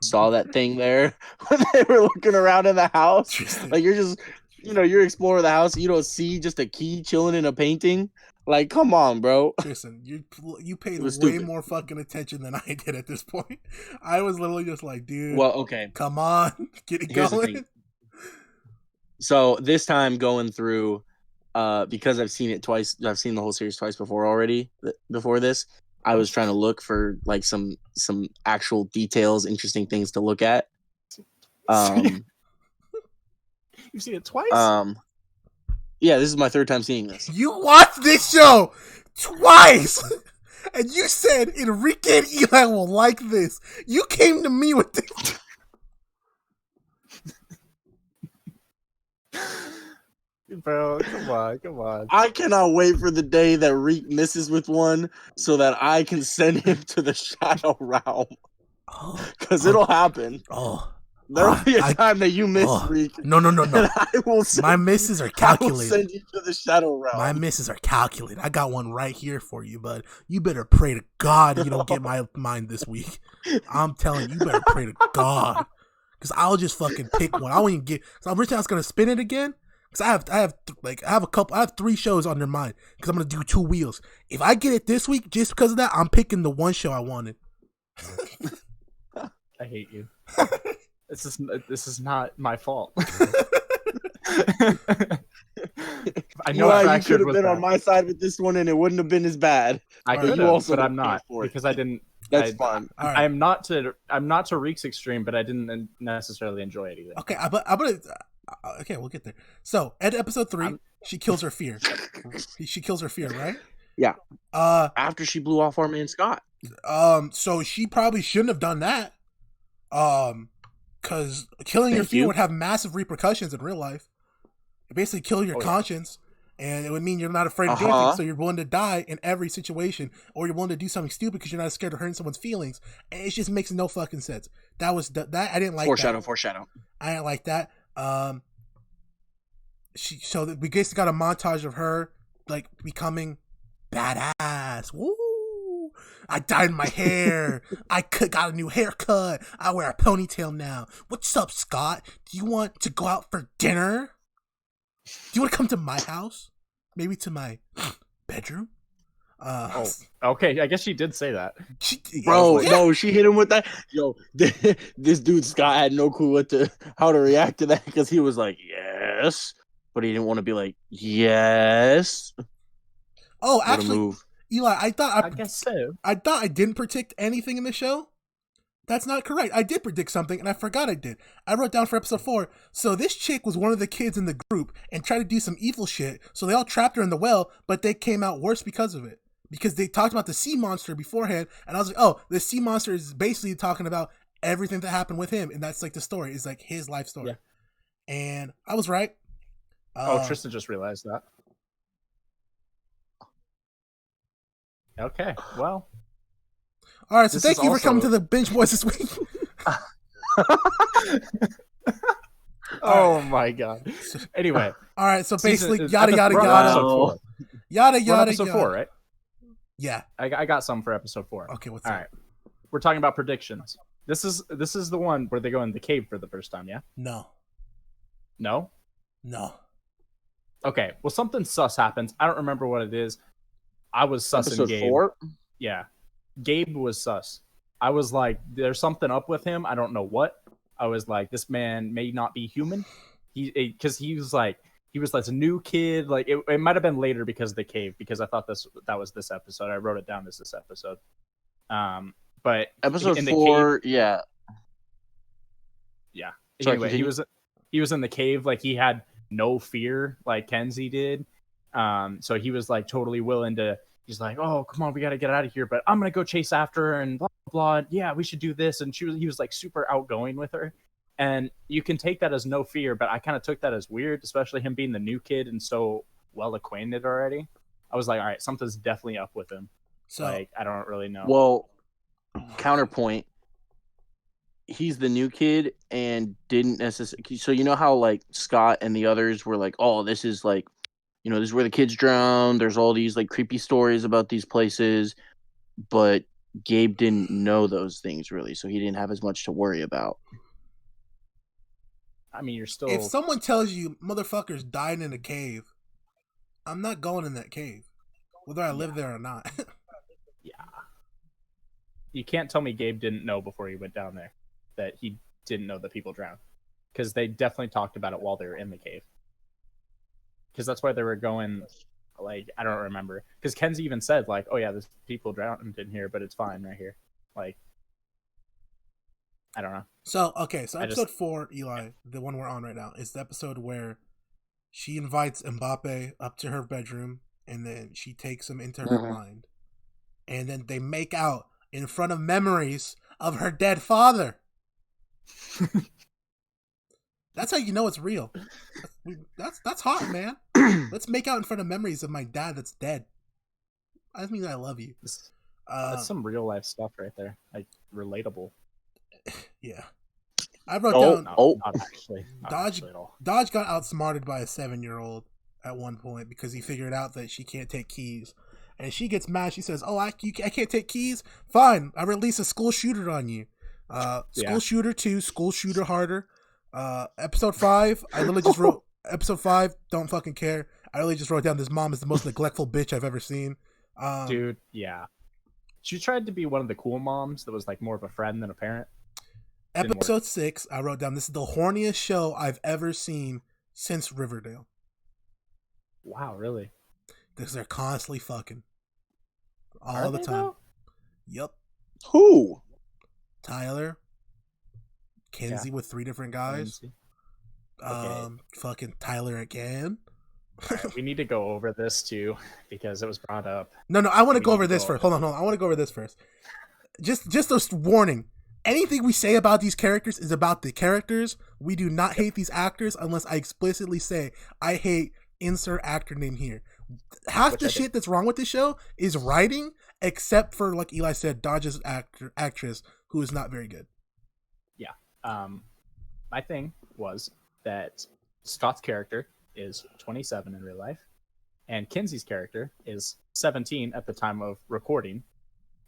saw that thing there when they were looking around in the house. Like you're just, you're exploring the house. And you don't see just a key chilling in a painting. Like, come on, bro. Listen, you paid way stupid. more fucking attention than I did at this point. I was literally just like, dude. Well, okay. Come on, get it going. So this time going through, because I've seen it twice. I've seen the whole series twice before already. Before this, I was trying to look for like some actual details, interesting things to look at. You've seen it twice? Yeah, this is my 3rd time seeing this. You watched this show twice, and you said Enrique and Eli will like this. You came to me with this. Bro, come on. I cannot wait for the day that Reek misses with one so that I can send him to the Shadow Realm. Because it'll happen. There'll be a time that you miss, Reek. No. I will My misses are calculated. I will send you to the Shadow Realm. My misses are calculated. I got one right here for you, bud. You better pray to God you don't get my mind this week. I'm telling you, better pray to God. Because I'll just fucking pick one. I won't even get. So I'm originally I was gonna spin it again. Because I have 3 shows on their mind. Because I'm gonna do 2 wheels. If I get it this week, just because of that, I'm picking the one show I wanted. I hate you. This is not my fault. I know you could have been on my side with this one, and it wouldn't have been as bad. I could have, but I'm not because I didn't. That's fine. Right. I'm not to Reek's extreme, but I didn't necessarily enjoy it either. Okay, I'm gonna. Okay, we'll get there. So, at episode 3, she kills her fear. She kills her fear, right? Yeah. After she blew off our man Scott. So she probably shouldn't have done that. Because killing your fear would have massive repercussions in real life. It basically kill your conscience. And it would mean you're not afraid of doing things, so you're willing to die in every situation, or you're willing to do something stupid because you're not scared of hurting someone's feelings. And it just makes no fucking sense. That I didn't like that. Foreshadow. I didn't like that. We basically got a montage of her like becoming badass. Woo! I dyed my hair. I got a new haircut. I wear a ponytail now. What's up, Scott? Do you want to go out for dinner? Do you want to come to my house? Maybe to my bedroom? Okay. I guess she did say that. No, she hit him with that. Yo, this dude Scott had no clue how to react to that because he was like, yes, but he didn't want to be like, yes. Oh, actually, Eli, I guess so. I thought I didn't predict anything in the show. That's not correct. I did predict something, and I forgot I did. I wrote down for episode 4, so this chick was one of the kids in the group and tried to do some evil shit, so they all trapped her in the well, but they came out worse because of it. Because they talked about the sea monster beforehand, and I was like, oh, the sea monster is basically talking about everything that happened with him, and that's like the story. It's like his life story. Yeah. And I was right. Tristan just realized that. Okay, well. All right, so thank you for coming to the Binge Boys this week. Oh my god. Anyway. All right, so basically, yada yada yada. Yada yada episode yada. 4, right? Yeah. I got some for episode 4. Okay, what's all right? We're talking about predictions. This is the one where they go in the cave for the first time, yeah? No. Okay, well, something sus happens. I don't remember what it is. I was sus in Gabe. 4? Yeah. Gabe was sus. I was like, there's something up with him. I don't know what. I was like, this man may not be human. Because he was this new kid. Like it might have been later because of the cave. Because I thought that was this episode. I wrote it down as this episode. But episode in 4, cave, yeah. Sorry, anyway, he was in the cave. Like he had no fear, like Kinsey did. So he was like totally willing to. He's like, oh, come on, we got to get out of here. But I'm going to go chase after her and blah, blah, blah. Yeah, we should do this. And he was like super outgoing with her. And you can take that as no fear, but I kind of took that as weird, especially him being the new kid and so well acquainted already. I was like, all right, something's definitely up with him. So like, I don't really know. Well, counterpoint, he's the new kid and didn't necessarily. So you know how like Scott and the others were like, oh, this is like, this is where the kids drown. There's all these like creepy stories about these places, but Gabe didn't know those things really, so he didn't have as much to worry about. I mean, you're still. If someone tells you motherfuckers died in a cave, I'm not going in that cave, whether I live there or not. Yeah. You can't tell me Gabe didn't know before he went down there that he didn't know that people drowned, because they definitely talked about it while they were in the cave. Because that's why they were going, like, I don't remember. Because Kinsey even said, like, oh yeah, there's people drowned in here, but it's fine right here. Like, I don't know. So episode 4, Eli, the one we're on right now, is the episode where she invites Mbappe up to her bedroom, and then she takes him into her mind. And then they make out in front of memories of her dead father. That's how you know it's real. That's hot, man. Let's make out in front of memories of my dad that's dead. That means I love you. That's some real life stuff right there. Like, relatable. Yeah. I wrote down... Not actually. Dodge got outsmarted by a 7-year-old at one point because he figured out that she can't take keys. And she gets mad. She says, I can't take keys? Fine. I release a school shooter on you. School shooter 2, school shooter harder. Episode 5, I literally just wrote... Episode 5, don't fucking care. I really just wrote down this mom is the most neglectful bitch I've ever seen. Dude, yeah. She tried to be one of the cool moms that was like more of a friend than a parent. Episode 6, I wrote down, this is the horniest show I've ever seen since Riverdale. Wow, really? Because they're constantly fucking. All the time. Though? Yep. Who? Tyler. Kinsey with 3 different guys. Okay. Fucking Tyler again. Right, we need to go over this too because it was brought up. No, I want to go over this first. Hold on. I want to go over this first. Just a warning. Anything we say about these characters is about the characters. We do not hate these actors unless I explicitly say I hate insert actor name here. Half the shit that's wrong with the show is writing, except for, like Eli said, Dodge's actress, who is not very good. Yeah. My thing was that Scott's character is 27 in real life, and Kinsey's character is 17 at the time of recording,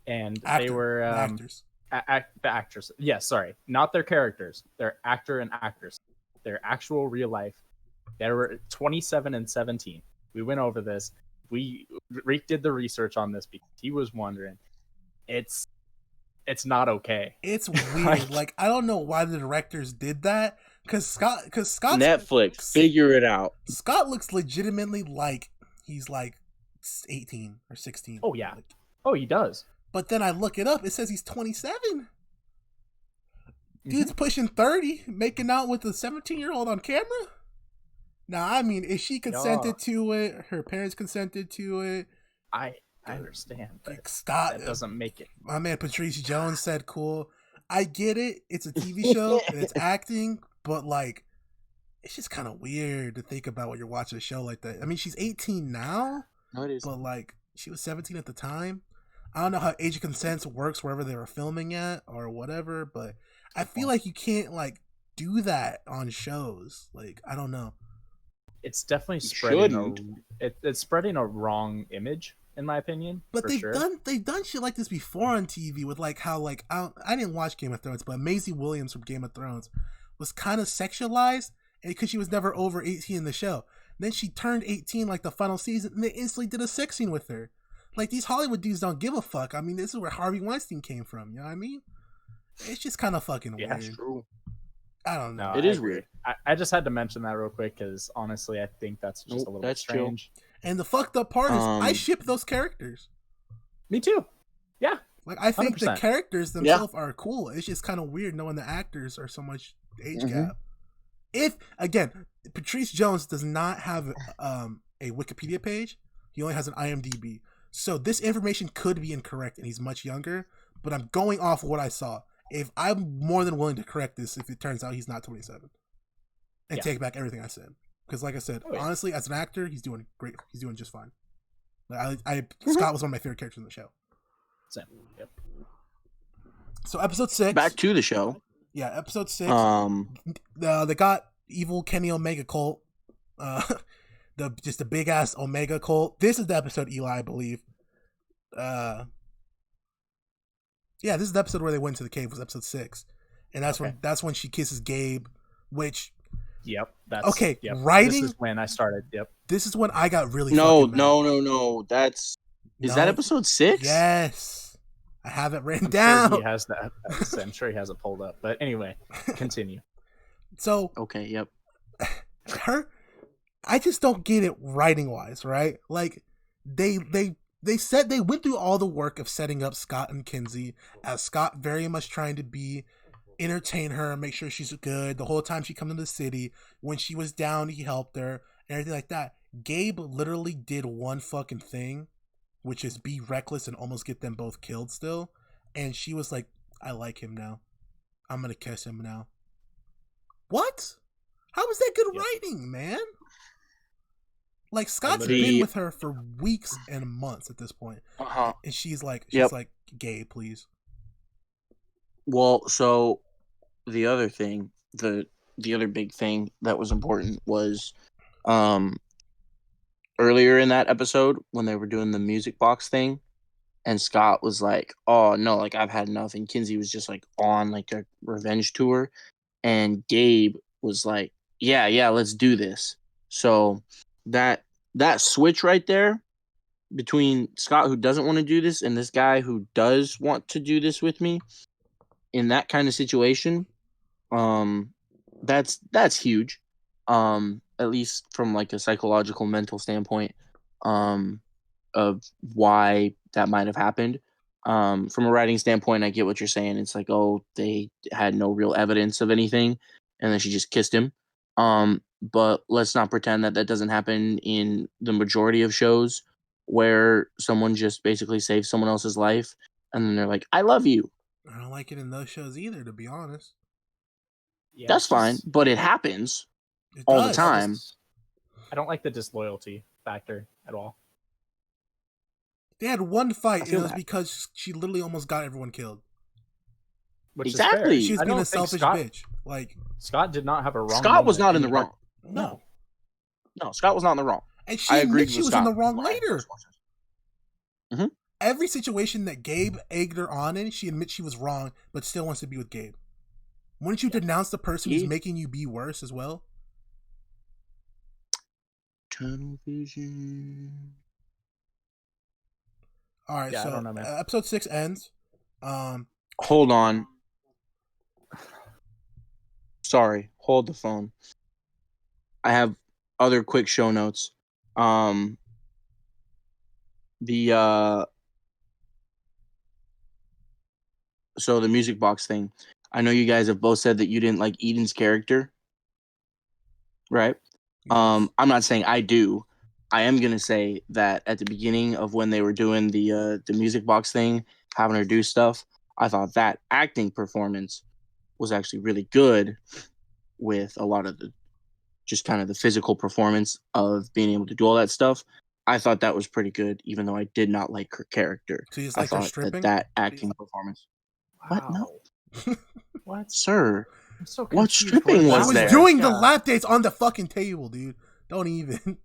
and they were actors. The actors. Yes, sorry, not their characters. Their actor and actress. Their actual real life. They were 27 and 17. We went over this. Rick did the research on this because he was wondering. It's not okay. It's weird. Like I don't know why the directors did that. Because Scott Netflix, figure it out. Scott looks legitimately like he's like 18 or 16. Oh yeah. Like, oh, he does. But then I look it up. It says he's 27. Dude's pushing 30, making out with a 17-year-old on camera. Now, I mean, if she consented to it, her parents consented to it. I understand. But Scott, that doesn't make it. My man Patrice Jones said, "Cool, I get it. It's a TV show and it's acting, but like, it's just kind of weird to think about when you're watching a show like that. I mean, she's 18 now, no, it is. But like, she was 17 at the time. I don't know how age of consent works wherever they were filming at or whatever, but I feel like you can't like do that on shows. Like, I don't know. It's definitely spreading it's spreading a wrong image, in my opinion. But they've done shit like this before on TV with like how like I didn't watch Game of Thrones, but Maisie Williams from Game of Thrones was kind of sexualized because she was never over 18 in the show. Then she turned 18 like the final season, and they instantly did a sex scene with her. Like, these Hollywood dudes don't give a fuck. I mean, this is where Harvey Weinstein came from. You know what I mean? It's just kind of fucking weird. That's true. I don't know. No, it is weird. I just had to mention that real quick because honestly, I think that's just a little bit strange. True. And the fucked up part is I ship those characters. Me too. Yeah. Like, I think 100%. the characters themselves are cool. It's just kind of weird knowing the actors are so much age gap. If, again, Patrice Jones does not have a Wikipedia page. He only has an IMDb. So this information could be incorrect and he's much younger, but I'm going off of what I saw. If I'm more than willing to correct this if it turns out he's not 27 and take back everything I said. Because like I said, honestly, as an actor, he's doing great. He's doing just fine. Like, Scott was one of my favorite characters in the show. Same. Yep. So episode 6. Back to the show. Yeah, episode 6. They got evil Kenny Omega cult. Just a big ass Omega cult. This is the episode, Eli, I believe. Yeah, this is the episode where they went to the cave. Was episode 6, and that's when she kisses Gabe. Which, that's okay. Yep. Writing. This is when I started. Yep. This is when I got really no. Is that episode 6? Yes, I have it written down. Sure he has that. I'm sure he has it pulled up. But anyway, continue. So okay, yep. I just don't get it writing wise, right? Like they said they went through all the work of setting up Scott and Kinsey as Scott very much trying to entertain her, make sure she's good. The whole time she come to the city, when she was down, he helped her and everything like that. Gabe literally did one fucking thing, which is be reckless and almost get them both killed still. And she was like, I like him now. I'm going to kiss him now. What? How is that good writing, man? Like, Scott's been with her for weeks and months at this point. And she's like, Gabe, please. Well, so the other thing, the other big thing that was important was earlier in that episode when they were doing the music box thing, and Scott was like, oh no, like I've had enough, and Kinsey was just like on like a revenge tour, and Gabe was like, yeah, let's do this. So that switch right there between Scott, who doesn't want to do this, and this guy who does want to do this with me, in that kind of situation, that's huge. At least from like a psychological, mental standpoint, of why that might have happened. From a writing standpoint, I get what you're saying. It's like, oh, they had no real evidence of anything, and then she just kissed him. But let's not pretend that doesn't happen in the majority of shows where someone just basically saves someone else's life, and then they're like, I love you. I don't like it in those shows either, to be honest. Yeah, that's fine, but it happens all the time. I don't like the disloyalty factor at all. They had one fight, and feel it was that. because she literally almost got everyone killed. Which Exactly. is She fair. was I being a don't think selfish Scott, bitch. Like, Scott did not have a wrong. Scott was moment not in the arc. wrong. no. No, Scott was not in the wrong. And she I agreed admits she with was in the Scott. wrong when I later. first watched it. Every situation that Gabe egged her on in, she admits she was wrong, but still wants to be with Gabe. Wouldn't you denounce the person who's Yeah. making you be worse as well? Tunnel vision. All right, Yeah, I so don't know, man. episode 6 ends. Hold on. Sorry, hold the phone. I have other quick show notes. So the music box thing. I know you guys have both said that you didn't like Eden's character, right? Yes. I'm not saying I do. I am gonna say that at the beginning of when they were doing the music box thing, having her do stuff, I thought that acting performance was actually really good with a lot of the just kind of the physical performance of being able to do all that stuff. I thought that was pretty good, even though I did not like her character. So you just I like her thought stripping? that acting performance. What? No. Wow. What? Sir, I'm so what confused. stripping Where was She was there? doing the Yeah. lap dates on the fucking table, dude. Don't even.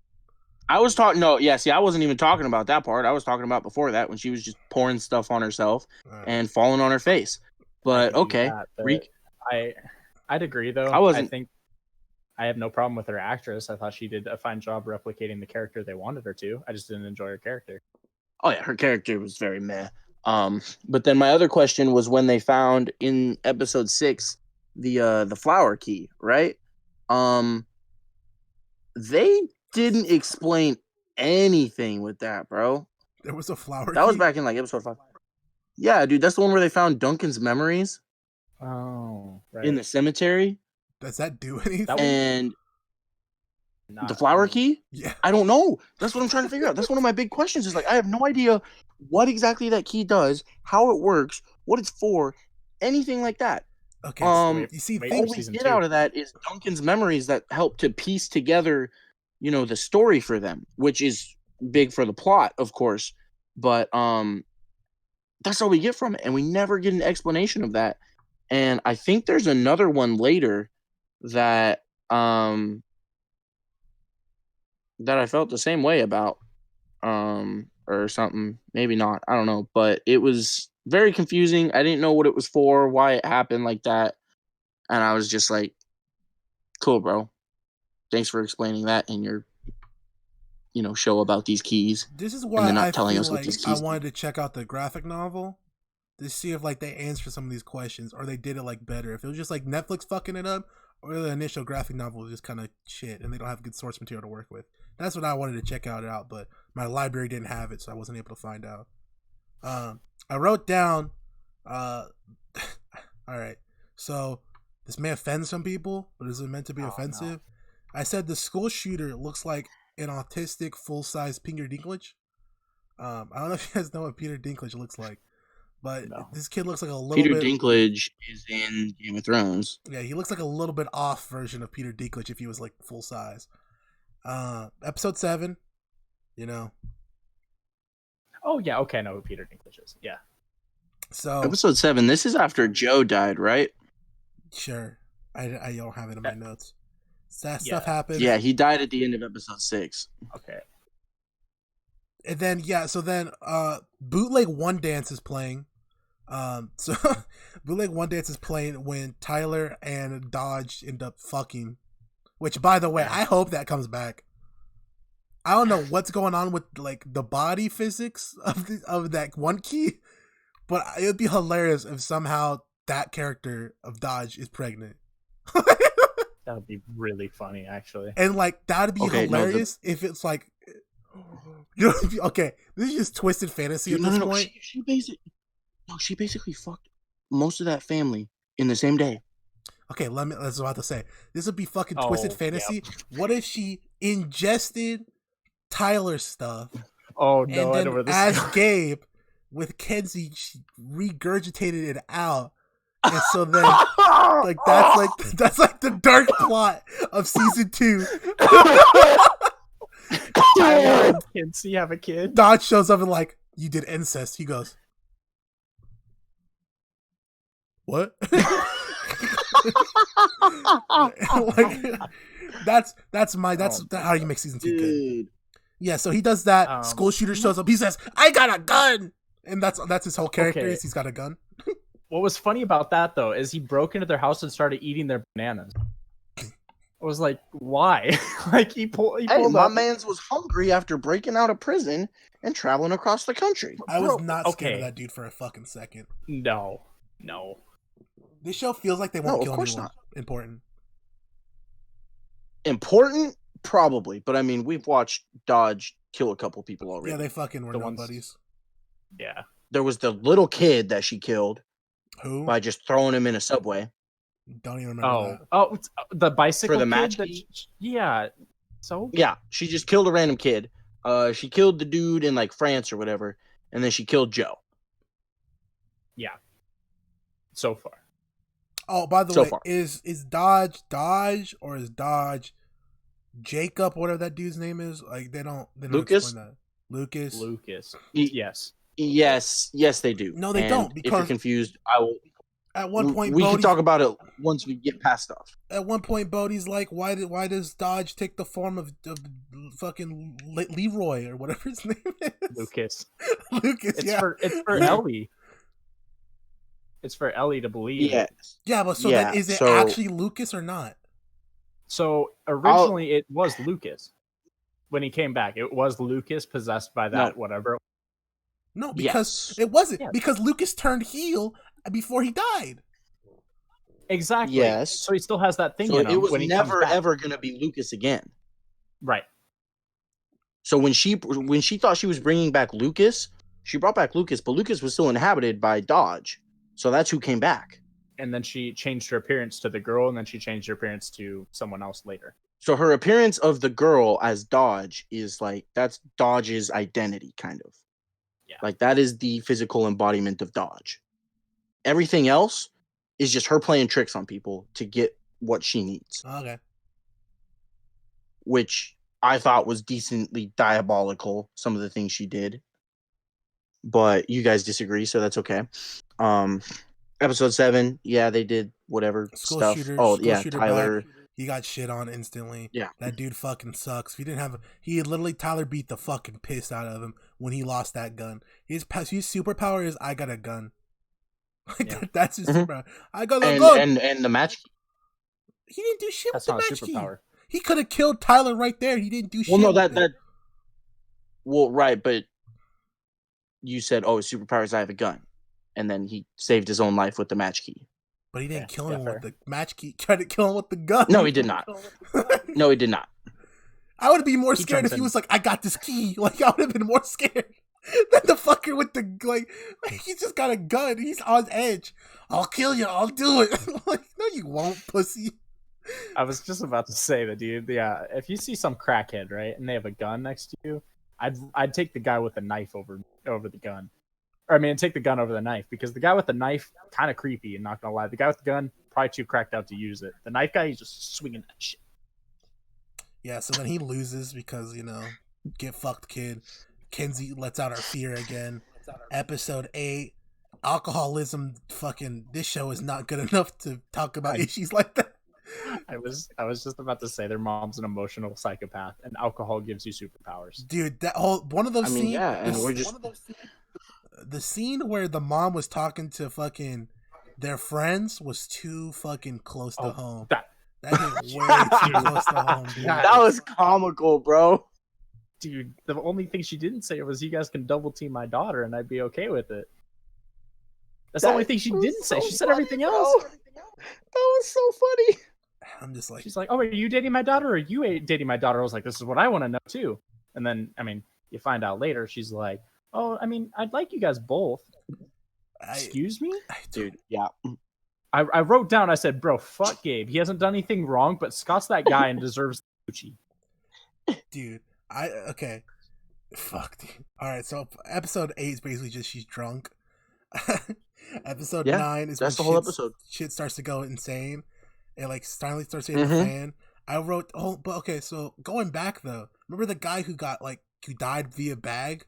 I was talking. No, yeah. See, I wasn't even talking about that part. I was talking about before that when she was just pouring stuff on herself and falling on her face. But I okay, that, but Reek. I'd agree though. I wasn't- I think I have no problem with her actress. I thought she did a fine job replicating the character they wanted her to. I just didn't enjoy her character. Oh yeah, her character was very meh. But then my other question was when they found in episode 6 the flower key, right? They didn't explain anything with that, bro. There was a flower That was key? back in like episode 5. Yeah, dude, that's the one where they found Duncan's memories Oh, right. in the cemetery. Does that do anything? That was And not, the flower I mean, key? Yeah. I don't know. That's what I'm trying to figure out. That's one of my big questions. Is like I have no idea what exactly that key does, how it works, what it's for, anything like that. Okay. You see, wait think, All we season get 2. out of that is Duncan's memories that help to piece together, the story for them, which is big for the plot, of course. But that's all we get from it, and we never get an explanation of that. And I think there's another one later that that I felt the same way about, or something. Maybe not. I don't know, but it was very confusing. I didn't know what it was for, why it happened like that, and I was just like, "Cool, bro. Thanks for explaining that in your, show about these keys." this is And why they're not I telling feel us what like these I keys do. wanted to check out the graphic novel to see if like they answer some of these questions or they did it like better. If it was just like Netflix fucking it up, or the initial graphic novel was just kind of shit and they don't have good source material to work with. That's what I wanted to check out, but my library didn't have it, so I wasn't able to find out. I wrote down. All right, so this may offend some people, but is it meant to be offensive? No. I said the school shooter looks like an autistic full-size Peter Dinklage. I don't know if you guys know what Peter Dinklage looks like, but No. this kid looks like a little Peter bit. Dinklage is in Game of Thrones. Yeah, he looks like a little bit off version of Peter Dinklage if he was like full size. Episode 7, Oh yeah, okay, I know who Peter Dinklage is. Yeah. So Episode 7. This is after Joe died, right? sure, I don't have it in my notes. That Yeah. stuff happens. Yeah, he died at the end of episode 6. Okay. And then Bootleg One Dance is playing. So Bootleg One Dance is playing when Tyler and Dodge end up fucking. Which, by the way, I hope that comes back. I don't know what's going on with like the body physics of that one key, but it would be hilarious if somehow that character of Dodge is pregnant. That would be really funny, actually. And like that would be hilarious if it's like, okay, this is just twisted fantasy at this point. She basically fucked most of that family in the same day. Okay, let's about to say this would be fucking twisted fantasy. Yeah. What if she ingested Tyler's stuff? Oh no! And then I know where this as Gabe with Kinsey, she regurgitated it out, and so then that's like the dark plot of season 2. Tyler and Kinsey have a kid. Dodge shows up and like, you did incest. He goes, what? Like, that's how you make season 2 good. Yeah, so he does that. School shooter shows up. He says, "I got a gun," and that's his whole character. Okay. Is he's got a gun. What was funny about that though is he broke into their house and started eating their bananas. I was like, why? Like he pulled. Hey, my man's was hungry after breaking out of prison and traveling across the country. I was not scared of that dude for a fucking second. No. This show feels like they won't kill anyone. Not. Important, probably, but I mean, we've watched Dodge kill a couple people already. Yeah, they fucking were nobodies. Yeah, there was the little kid that she killed. Who? By just throwing him in a subway. Don't even remember that. Oh, the bicycle for the kid match. Yeah. So yeah, she just killed a random kid. She killed the dude in like France or whatever, and then she killed Joe. Yeah. So far. Oh, by the way, is Dodge or is Dodge Jacob, whatever that dude's name is? Like they don't Lucas? explain that. Lucas. Yes, they do. No, they don't. Because if you're confused, I will. At one point, we can talk about it once we get past stuff. At one point, Bodhi's like, "Why does Dodge take the form of fucking Leroy or whatever his name is?" Lucas. It's for Ellie. It's for Ellie to believe. Yeah, but then is it actually Lucas or not? So originally it was Lucas. When he came back, it was Lucas possessed by that whatever. No, because it wasn't. Yeah. Because Lucas turned heel before he died. Exactly. Yes. So he still has that thing so in him. It was when he never ever going to be Lucas again. Right. So when she thought she was bringing back Lucas, she brought back Lucas, but Lucas was still inhabited by Dodge. So that's who came back. And then she changed her appearance to the girl, and then she changed her appearance to someone else later. So her appearance of the girl as Dodge is like, that's Dodge's identity, kind of. Yeah. Like, that is the physical embodiment of Dodge. Everything else is just her playing tricks on people to get what she needs. Okay. Which I thought was decently diabolical, some of the things she did. But you guys disagree, so that's okay. Episode 7, yeah, they did whatever stuff. Tyler. He got shit on instantly. Yeah. That dude fucking sucks. Tyler beat the fucking piss out of him when he lost that gun. His superpower is, I got a gun. Like, that's his superpower. I got a gun. And the match key. He didn't do shit with the match key. He could have killed Tyler right there. He didn't do shit. Well, no, well, right, but you said, his superpower is I have a gun. And then he saved his own life with the match key. But he didn't kill him with the match key. Tried to kill him with the gun. No, he did not. No, he did not. I would be more scared if he was like, I got this key. Like, I would have been more scared than the fucker with the, like he's just got a gun. He's on edge. I'll kill you. I'll do it. Like, no, you won't, pussy. I was just about to say that, dude. Yeah, if you see some crackhead, right, and they have a gun next to you, I'd take the guy with the knife over the gun. Or, I mean, take the gun over the knife, because the guy with the knife, kind of creepy, and not gonna lie. The guy with the gun, probably too cracked out to use it. The knife guy, he's just swinging that shit. Yeah, so then he loses because, get fucked, kid. Kinsey lets out her fear again. Episode 8, alcoholism. Fucking, this show is not good enough to talk about issues like that. I was just about to say their mom's an emotional psychopath, and alcohol gives you superpowers. Dude, that whole one of those scenes. Yeah, and we're just the scene where the mom was talking to fucking their friends was too fucking close to home. That hit way too close to home, dude. That was comical, bro. Dude, the only thing she didn't say was, you guys can double team my daughter and I'd be okay with it. That's the only thing she didn't say. She said everything else. That was so funny. I'm just like, she's like, "Oh, are you dating my daughter or are you dating my daughter?" I was like, "This is what I want to know too." And then, I mean, you find out later, she's like, "Oh, I mean, I'd like you guys both." Excuse me? Dude, yeah. I wrote down, I said, "Bro, fuck Gabe. He hasn't done anything wrong, but Scott's that guy and deserves the Gucci." Dude, okay. Fuck, dude. Alright, so episode 8 is basically just she's drunk. Episode 9 is that's when the whole episode. Shit starts to go insane. It like finally starts hitting the fan. I wrote. Oh, but okay. So going back though, remember the guy who died via bag?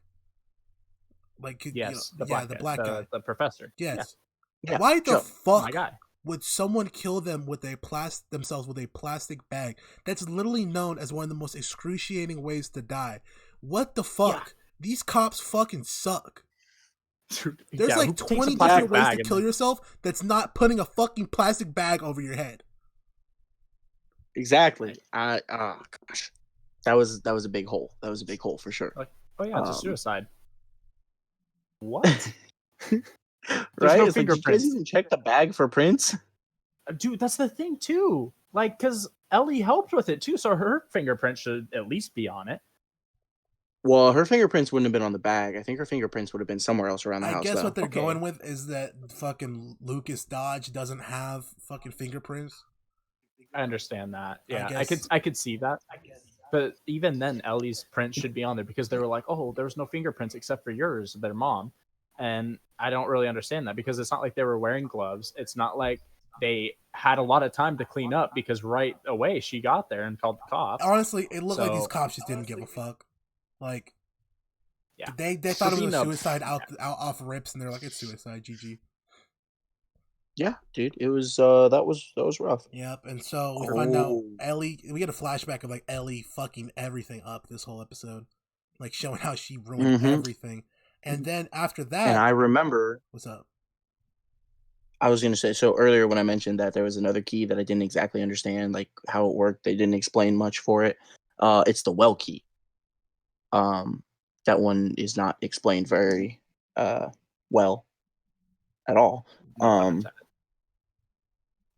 Like Yes, the yeah, black the guy, black guy. the professor. Yes. Yeah, Why the sure. My fuck guy. would someone kill them with themselves with a plastic bag? That's literally known as one of the most excruciating ways to die. What the fuck? Yeah. These cops fucking suck. Dude, There's who like takes a 20 plastic different ways bag to and kill then- yourself that's not putting a fucking plastic bag over your head. Exactly. Gosh, that was a big hole. That was a big hole for sure. Like, oh yeah, it's a Um, suicide. What? Right? no It's like, did you fingerprints. guys even check the bag for prints? Dude, that's the thing too. Like, because Ellie helped with it too, so her fingerprint should at least be on it. Well, her fingerprints wouldn't have been on the bag. I think her fingerprints would have been somewhere else around the I house. guess though. what they're Okay. going with is that fucking Lucas Dodge doesn't have fucking fingerprints. I understand that. Yeah, guess- I could see that. But even then, Ellie's print should be on there because they were like, "Oh, there was no fingerprints except for yours, their mom," and I don't really understand that because it's not like they were wearing gloves. It's not like they had a lot of time to clean up because right away she got there and called the cops. Honestly, it looked like these So- cops just didn't give a fuck. Like, Yeah. they thought it was a Sabina- suicide out off rips, and they're like, it's suicide, GG. Yeah, dude, it was that was rough. Yep, and so we find out Oh. Ellie. We get a flashback of like Ellie fucking everything up this whole episode, like showing how she ruined Mhm. everything. And then after that, And I remember what's up? I was gonna say, so earlier when I mentioned that there was another key that I didn't exactly understand, like how it worked, they didn't explain much for it. It's the well key. That one is not explained very well at all.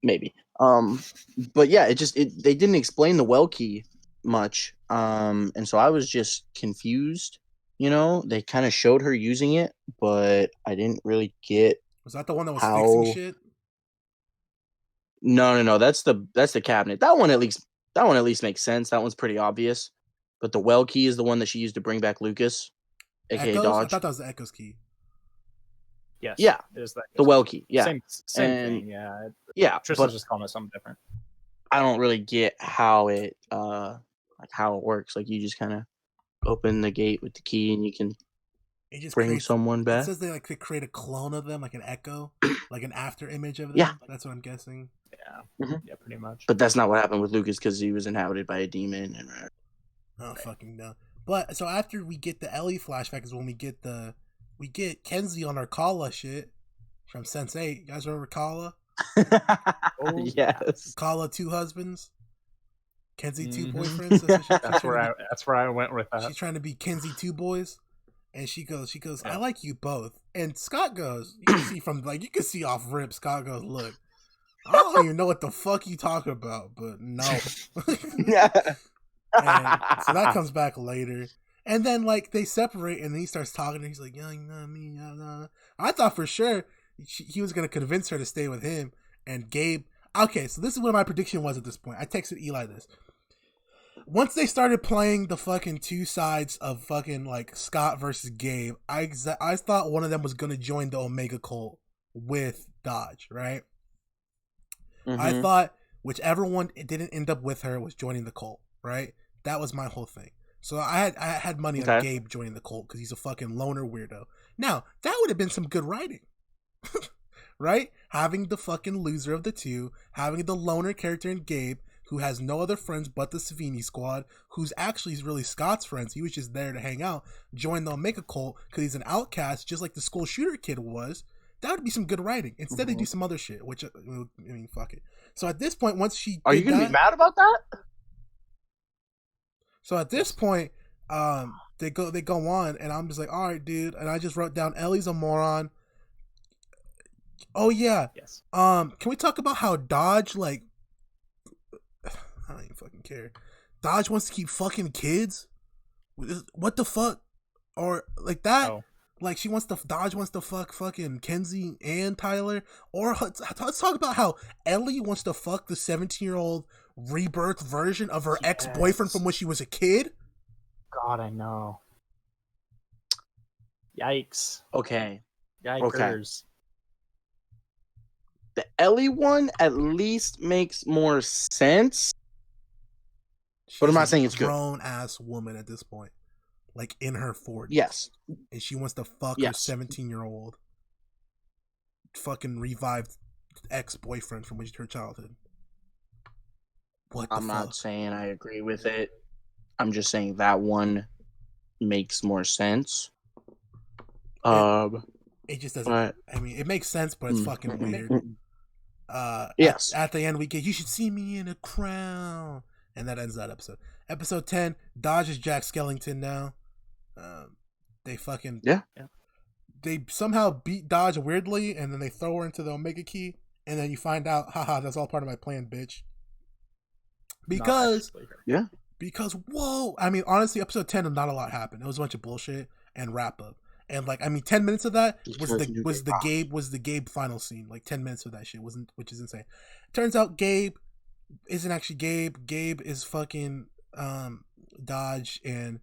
Maybe. But yeah, they didn't explain the well key much. And so I was just confused. You know, they kind of showed her using it, but I didn't really get. Was that the one that was How- fixing shit? No. That's the cabinet. That one at least makes sense. That one's pretty obvious. But the well key is the one that she used to bring back Lucas, aka Echoes? I Dodge. thought that was the Echoes key. Yes. Yeah, it is that. the well key. Yeah, Same And- thing. Yeah. yeah. Tristan's But just calling it something different. I don't really get how it how it works. Like you just kind of open the gate with the key and you can It just bring creates, someone It back. says they like could create a clone of them, like an echo, like an after image of them. Yeah. That's what I'm guessing. Yeah. Mhm. Yeah, pretty much. But that's not what happened with Lucas because he was inhabited by a demon. And Oh fucking no! But so after we get the Ellie flashback is when we get Kinsey on our Kala shit from Sense8. You guys remember Kala? Oh, yes. Kala 2 husbands. Kinsey 2 Mhm. boyfriends. That's, what That's where I went with that. she's trying to be Kinsey 2 boys. And she goes, Yeah. I like you both. And Scott goes, you can see off rip, Scott goes, look, I don't even know what the fuck you talking about, but no. And so that comes back later. And then like they separate and then he starts talking and he's like, yeah, you know me. I thought for sure he was going to convince her to stay with him. And Gabe, okay, so this is what my prediction was at this point. I texted Eli this. Once they started playing the fucking two sides of fucking like Scott versus Gabe, I thought one of them was going to join the Omega cult with Dodge, right? I Mhm. thought whichever one didn't end up with her was joining the cult, right? That was my whole thing. So I had money on Okay. Gabe joining the cult because he's a fucking loner weirdo. Now, that would have been some good writing. Right? Having the fucking loser of the two, having the loner character in Gabe, who has no other friends but the Savini squad, who's actually really Scott's friends. He was just there to hang out, join the Omega cult because he's an outcast, just like the school shooter kid was. That would be some good writing. Instead, they do some other shit, which, I mean, fuck it. So at this point, once she Are you did gonna that, be mad about that? so at this point, they go on, and I'm just like, all right, dude. And I just wrote down Ellie's a moron. Oh yeah. Yes. Can we talk about how Dodge like? I don't even fucking care. Dodge wants to keep fucking kids. What the fuck? Or like that? Oh. Like Dodge wants to fuck fucking Kinsey and Tyler. Or let's talk about how Ellie wants to fuck the 17-year-old rebirth version of her ex-boyfriend Yes. from when she was a kid. God, I know. Yikes. Okay. Yikers. The Ellie one at least makes more sense But I'm She's not a saying it's good. grown-ass woman at this point. Like, in her 40s. Yes. And she wants to fuck her 17-year-old fucking revived ex-boyfriend from her childhood. What the I'm fuck? not saying I agree with it. I'm just saying that one makes more sense. It just doesn't. But, I mean, it makes sense, but it's fucking weird. Yes. At the end, we get, you should see me in a crown. And that ends that episode. Episode 10, Dodge is Jack Skellington now. They fucking... Yeah. They somehow beat Dodge weirdly, and then they throw her into the Omega Key, and then you find out, haha, that's all part of my plan, bitch. Because, whoa, I mean, honestly, episode 10, not a lot happened. It was a bunch of bullshit and wrap up. And like, I mean, 10 minutes of that was the Gabe final scene. Like 10 minutes of that shit which is insane. Turns out Gabe isn't actually Gabe. Gabe is fucking Dodge. And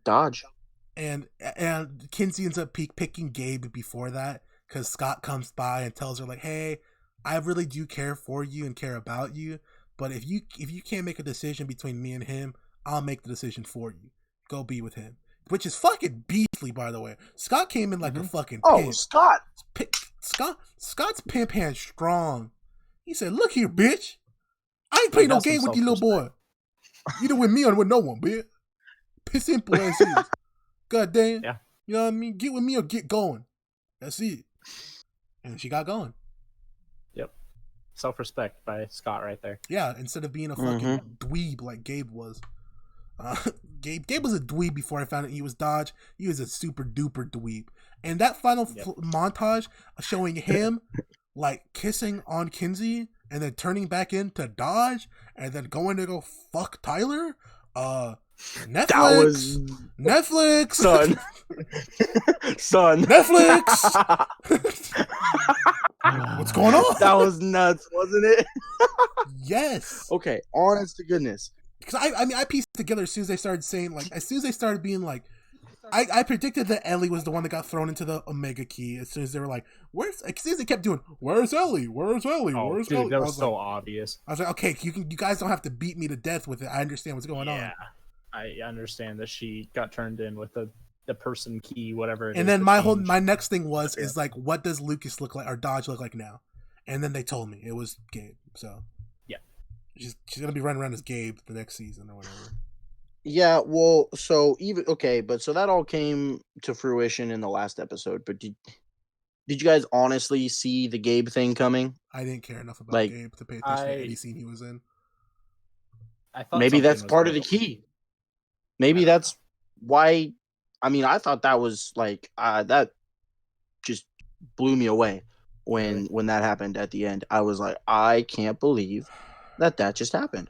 Kinsey ends up picking Gabe before that because Scott comes by and tells her like, hey, I really do care for you and care about you, but if you can't make a decision between me and him, I'll make the decision for you. Go be with him. Which is fucking beastly, by the way. Scott came in like a fucking pimp. Scott's pimp hand strong. He said, look here, bitch. I ain't playing no game with you little boy. Either with me or with no one, bitch. Simple as it is. God damn. Yeah. You know what I mean? Get with me or get going. That's it. And she got going. Yep. Self-respect by Scott right there. Yeah, instead of being a fucking dweeb like Gabe was. Gabe was a dweeb before I found out he was Dodge. He was a super duper dweeb. And that final montage showing him like kissing on Kinsey and then turning back into Dodge and then going to go fuck Tyler. Netflix. Son. Netflix. What's going on? That was nuts, wasn't it? Yes. Okay, honest to goodness. Because I pieced it together as soon as they started saying, like, as soon as they started being like, I predicted that Ellie was the one that got thrown into the Omega Key. As soon as they were like, as soon as they kept doing, where's Ellie? Where's Ellie? Oh, Where's dude, Ellie? that was so obvious. I was like, okay, you guys don't have to beat me to death with it. I understand what's going on. Yeah, I understand that she got turned in with the person key, whatever. And then my next thing is like, what does Lucas look like or Dodge look like now? And then they told me it was Gabe. So yeah, she's gonna be running around as Gabe the next season or whatever. Yeah, well, so that all came to fruition in the last episode. But did you guys honestly see the Gabe thing coming? I didn't care enough about Gabe to pay attention to any scene he was in. I thought maybe that's part of the key. Maybe that's why. I mean, I thought that was like that just blew me away when that happened at the end. I was like, I can't believe that just happened.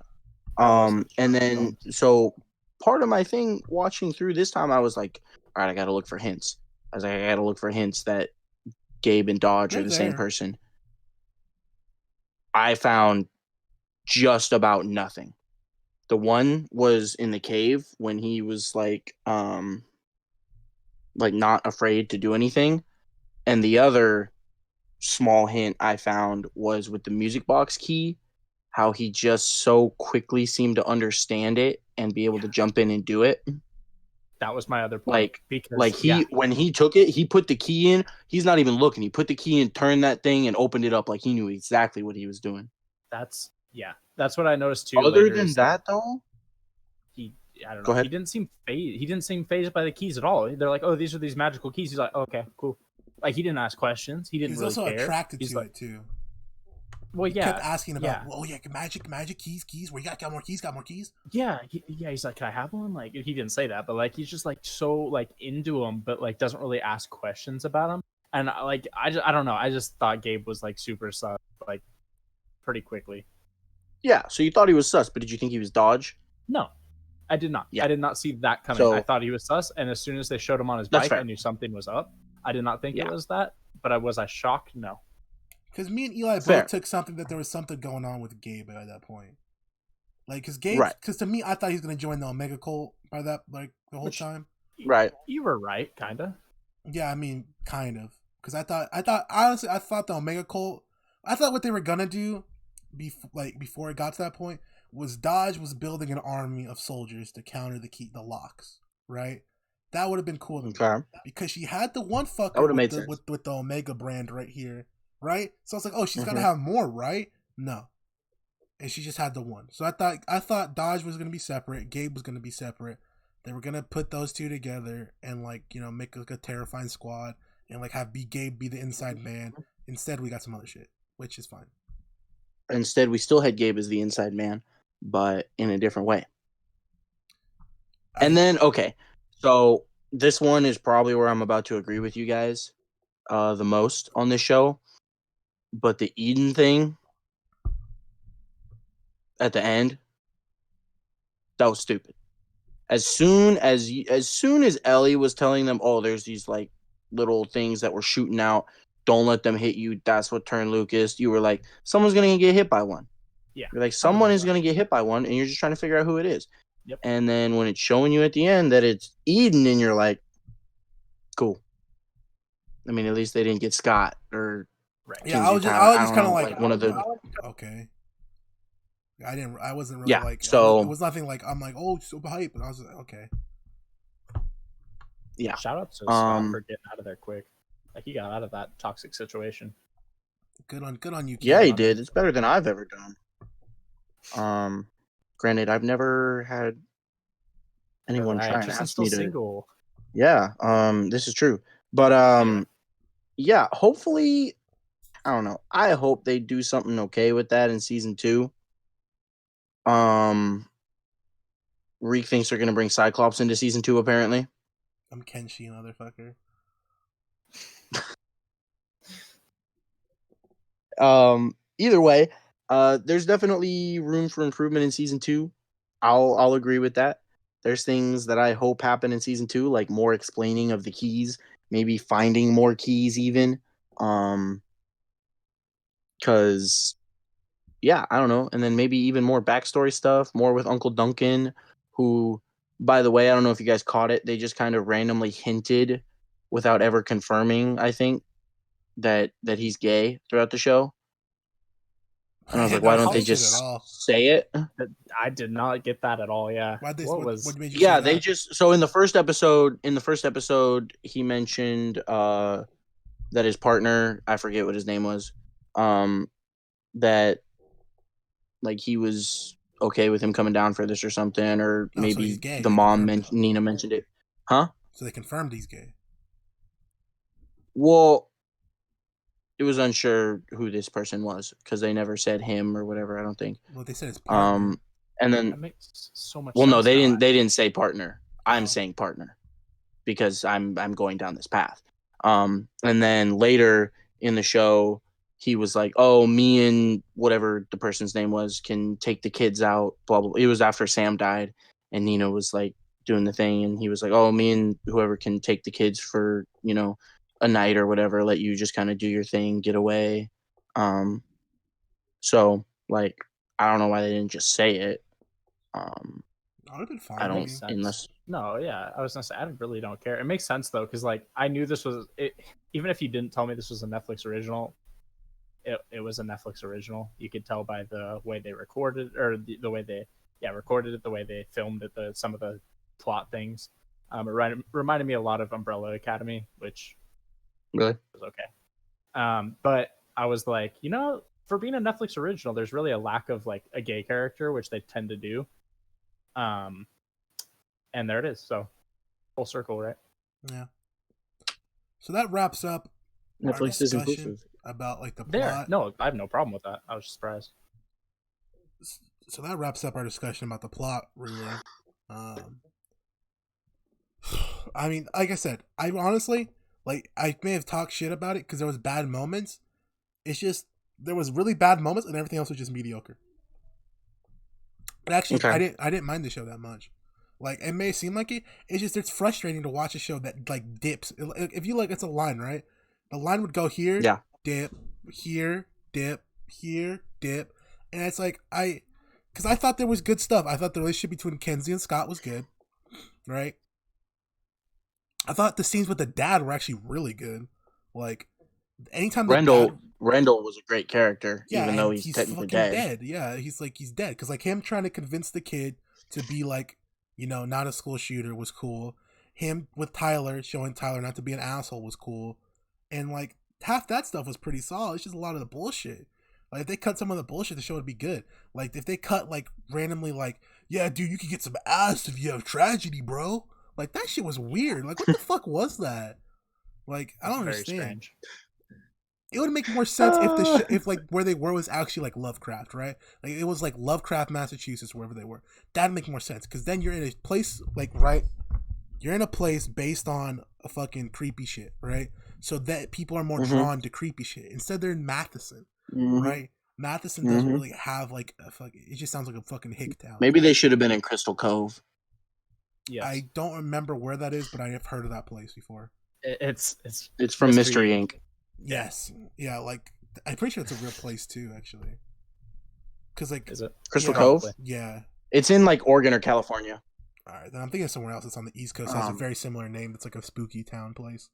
And then so part of my thing watching through this time, I was like, all right, I got to look for hints. I was like, I got to look for hints that Gabe and Dodge are the same person. I found just about nothing. The one was in the cave when he was like not afraid to do anything. And the other small hint I found was with the music box key, how he just so quickly seemed to understand it and be able to jump in and do it. That was my other point. When he took it, he put the key in. He's not even looking. He put the key in, turned that thing, and opened it up like he knew exactly what he was doing. That's what I noticed too. Other than that, though, I don't know. He didn't seem fazed by the keys at all. They're like, oh, these are these magical keys. He's like, oh, okay, cool. Like he didn't ask questions. He didn't really care. He's also attracted to it too. Well, he kept asking about, magic keys. Where you got more keys? Got more keys? Yeah, he's like, can I have one? Like, he didn't say that, but like, he's just like so like into him, but like doesn't really ask questions about him. And like, I don't know. I just thought Gabe was like super sus, like pretty quickly. Yeah. So you thought he was sus, but did you think he was Dodge? No, I did not. Yeah. I did not see that coming. I thought he was sus, and as soon as they showed him on his bike, I knew something was up. I did not think it was that, but was I shocked? No. Because me and Eli both took something that there was something going on with Gabe at that point. Like, because to me, I thought he was going to join the Omega cult by that, like, the whole time. Right. You were right, kind of. Yeah, I mean, kind of. Because I thought, honestly, I thought the Omega cult, I thought what they were going to do before it got to that point was Dodge was building an army of soldiers to counter the Locks, right? That would have been cool to me Okay. because she had the one That fucker would've with made the sense. with the Omega brand right here, right? So I was like, oh, she's got to Mhm. have more, right? No, and she just had the one. So I thought Dodge was gonna be separate, Gabe was gonna be separate. They were gonna put those two together and make like a terrifying squad and like have Gabe be the inside man. Instead, we got some other shit, which is fine. Instead, we still had Gabe as the inside man, but in a different way. And then, okay, so this one is probably where I'm about to agree with you guys the most on this show. But the Eden thing at the end, that was stupid. As soon as Ellie was telling them, oh, there's these like little things that were shooting out, don't let them hit you. That's what turned Lucas. You were like, someone's gonna get hit by one. Yeah. You're like, someone is 100%. gonna get hit by one, and you're just trying to figure out who it is. Yep. And then when it's showing you at the end that it's Eden, and you're like, cool. I mean, at least they didn't get Scott or Right. Yeah, I was Kinsey just Tyler. kind of like one of the okay. I wasn't really Yeah, like so- it was nothing like I'm like, oh, super hype, but I was like, okay. yeah. Shout out to Scott for getting out of there quick. Like he got out of that toxic situation. Good on you, kid. Yeah, he did. It's better than I've ever done. Granted, I've never had anyone Right, try and Tristan's ask still me to. single. Yeah, this is true. But yeah, hopefully, I don't know. I hope they do something okay with that in season 2. Reek thinks they're gonna bring Cyclops into season 2, apparently. I'm Kenshi, motherfucker. Either way, there's definitely room for improvement in season 2. I'll agree with that. There's things that I hope happen in season 2, like more explaining of the keys, maybe finding more keys even. Cause yeah, I don't know. And then maybe even more backstory stuff, more with Uncle Duncan, who, by the way, I don't know if you guys caught it, they just kind of randomly hinted without ever confirming, I think, that he's gay throughout the show. And I was like, why don't they just say it? I did not get that at all. Yeah. What made you Yeah, say they that? just so in the first episode, he mentioned that his partner, I forget what his name was, that like he was okay with him coming down for this or something, or Oh, so maybe he's gay. the They mom confirmed it. Nina mentioned it. Huh? So they confirmed he's gay. Well, it was unsure who this person was because they never said him or whatever, I don't think. Well, they said his partner. And then That makes so much well, sense. no, they now. didn't say partner. I'm Oh. saying partner because I'm going down this path. And then later in the show, he was like, "Oh, me and whatever the person's name was can take the kids out." Blah blah. It was after Sam died, and Nina was like doing the thing, and he was like, "Oh, me and whoever can take the kids for a night or whatever. Let you just kind of do your thing, get away." So like, I don't know why they didn't just say it. I would have been fine. I don't Makes sense. unless No, yeah, I was gonna say I really don't care. It makes sense though, because like I knew this was it. Even if you didn't tell me this was a Netflix original, it was a Netflix original. You could tell by the way they recorded or the way they recorded it, the way they filmed it, some of the plot things. It reminded me a lot of Umbrella Academy, which really was okay. But I was like, for being a Netflix original, there's really a lack of like a gay character, which they tend to do. And there it is. So full circle, right? Yeah. So that wraps up Netflix is inclusive about like the There. plot. No, I have no problem with that. I was surprised. So that wraps up our discussion about the plot, really. I mean, like I said, I honestly, like, I may have talked shit about it because there was bad moments. It's just, there was really bad moments and everything else was just mediocre. But actually, Okay. I didn't mind the show that much. Like, it may seem like it. It's just, it's frustrating to watch a show that, like, dips. If you, like, it's a line, right? The line would go here, Yeah. dip, here, dip, here, dip. And it's like, because I thought there was good stuff. I thought the relationship between Kinsey and Scott was good, right? I thought the scenes with the dad were actually really good. Like, anytime the bad, Rendell was a great character, yeah, even though and he's fucking technically dead. dead. Yeah, he's dead because like him trying to convince the kid to be like, you know, not a school shooter was cool. Him with Tyler showing Tyler not to be an asshole was cool, and like half that stuff was pretty solid. It's just a lot of the bullshit. Like if they cut some of the bullshit, the show would be good. Like if they cut like randomly, like, yeah, dude, you could get some ass if you have tragedy, bro. Like that shit was weird. Like what the fuck was that? Like I don't Very understand. strange. It would make more sense if the if like where they were was actually like Lovecraft, right? Like it was like Lovecraft, Massachusetts, wherever they were. That'd make more sense because then you're in a place like right, you're in a place based on a fucking creepy shit, right? So that people are more drawn to creepy shit. Instead, they're in Matheson, right? Matheson doesn't really have like a fucking. It just sounds like a fucking hick town. Maybe they should have been in Crystal Cove. Yes. I don't remember where that is, but I have heard of that place before. It's from Mystery Inc. Yes, yeah, like I'm pretty sure it's a real place too, actually. Because like, is it Crystal Cove? Yeah, it's in like Oregon or California. All right, then I'm thinking of somewhere else. It's on the East Coast. Has a very similar name. That's like a spooky town place.